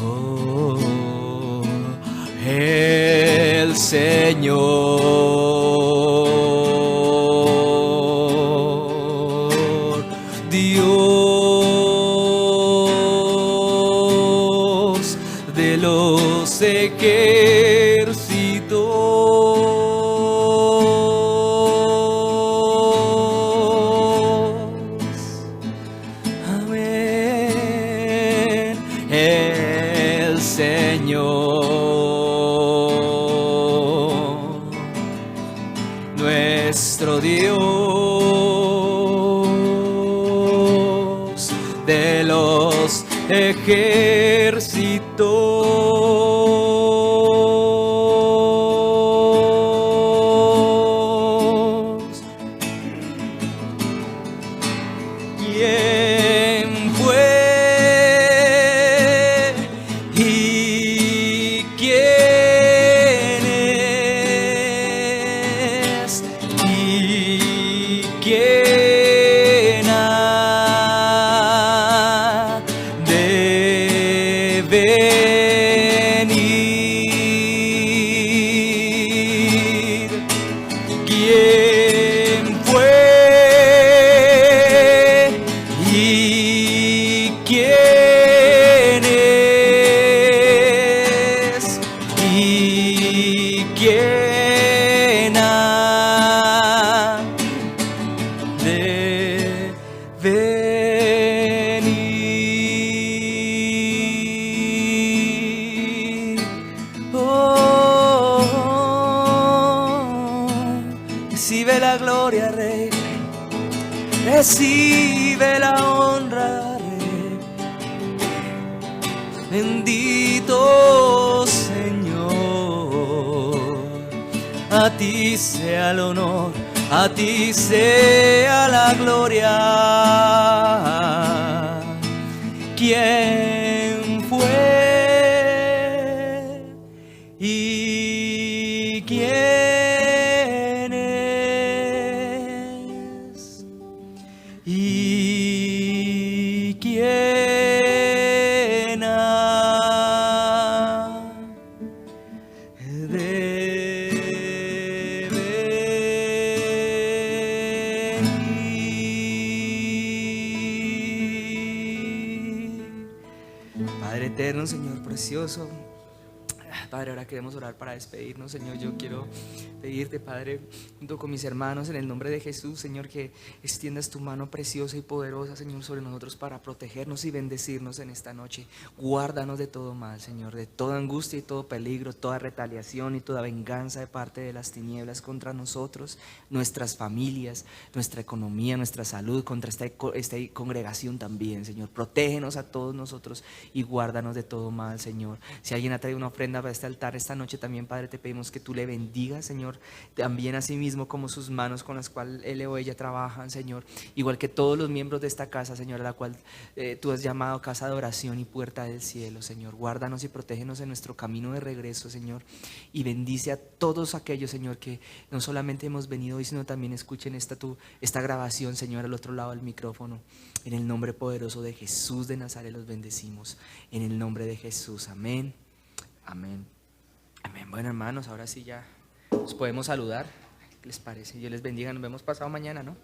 Oh, el Señor, Dios de los ejércitos. Amén. El Señor, nuestro Dios de los ejércitos. ¿Quién fue y quién es y quién ha de venir? ¿Quién fue y quién es y quién ha de venir? Recibe la gloria, Rey. Recibe la honra, Rey. Bendito Señor. A ti sea el honor, a ti sea la gloria. ¿Quién fue y quién es y quién ha de venir? Padre eterno, Señor precioso, Padre, ahora queremos orar para despedirnos, Señor. Yo quiero pedirte, Padre, junto con mis hermanos, en el nombre de Jesús, Señor, que extiendas tu mano preciosa y poderosa, Señor, sobre nosotros para protegernos y bendecirnos en esta noche. Guárdanos de todo mal, Señor, de toda angustia y todo peligro, toda retaliación y toda venganza de parte de las tinieblas contra nosotros, nuestras familias, nuestra economía, nuestra salud, contra esta congregación también, Señor. Protégenos a todos nosotros y guárdanos de todo mal, Señor. Si alguien ha traído una ofrenda para este altar esta noche también, Padre, te pedimos que tú le bendigas, Señor, también así mismo como sus manos con las cuales él o ella trabajan, Señor, igual que todos los miembros de esta casa, Señor, a la cual tú has llamado casa de oración y puerta del cielo, Señor. Guárdanos y protégenos en nuestro camino de regreso, Señor, y bendice a todos aquellos, Señor, que no solamente hemos venido hoy, sino también escuchen esta grabación, Señor, al otro lado del micrófono. En el nombre poderoso de Jesús de Nazaret los bendecimos, en el nombre de Jesús, amén. Amén. Amén. Bueno, hermanos, ahora sí ya nos podemos saludar. ¿Qué les parece? Dios les bendiga. Nos vemos pasado mañana, ¿no?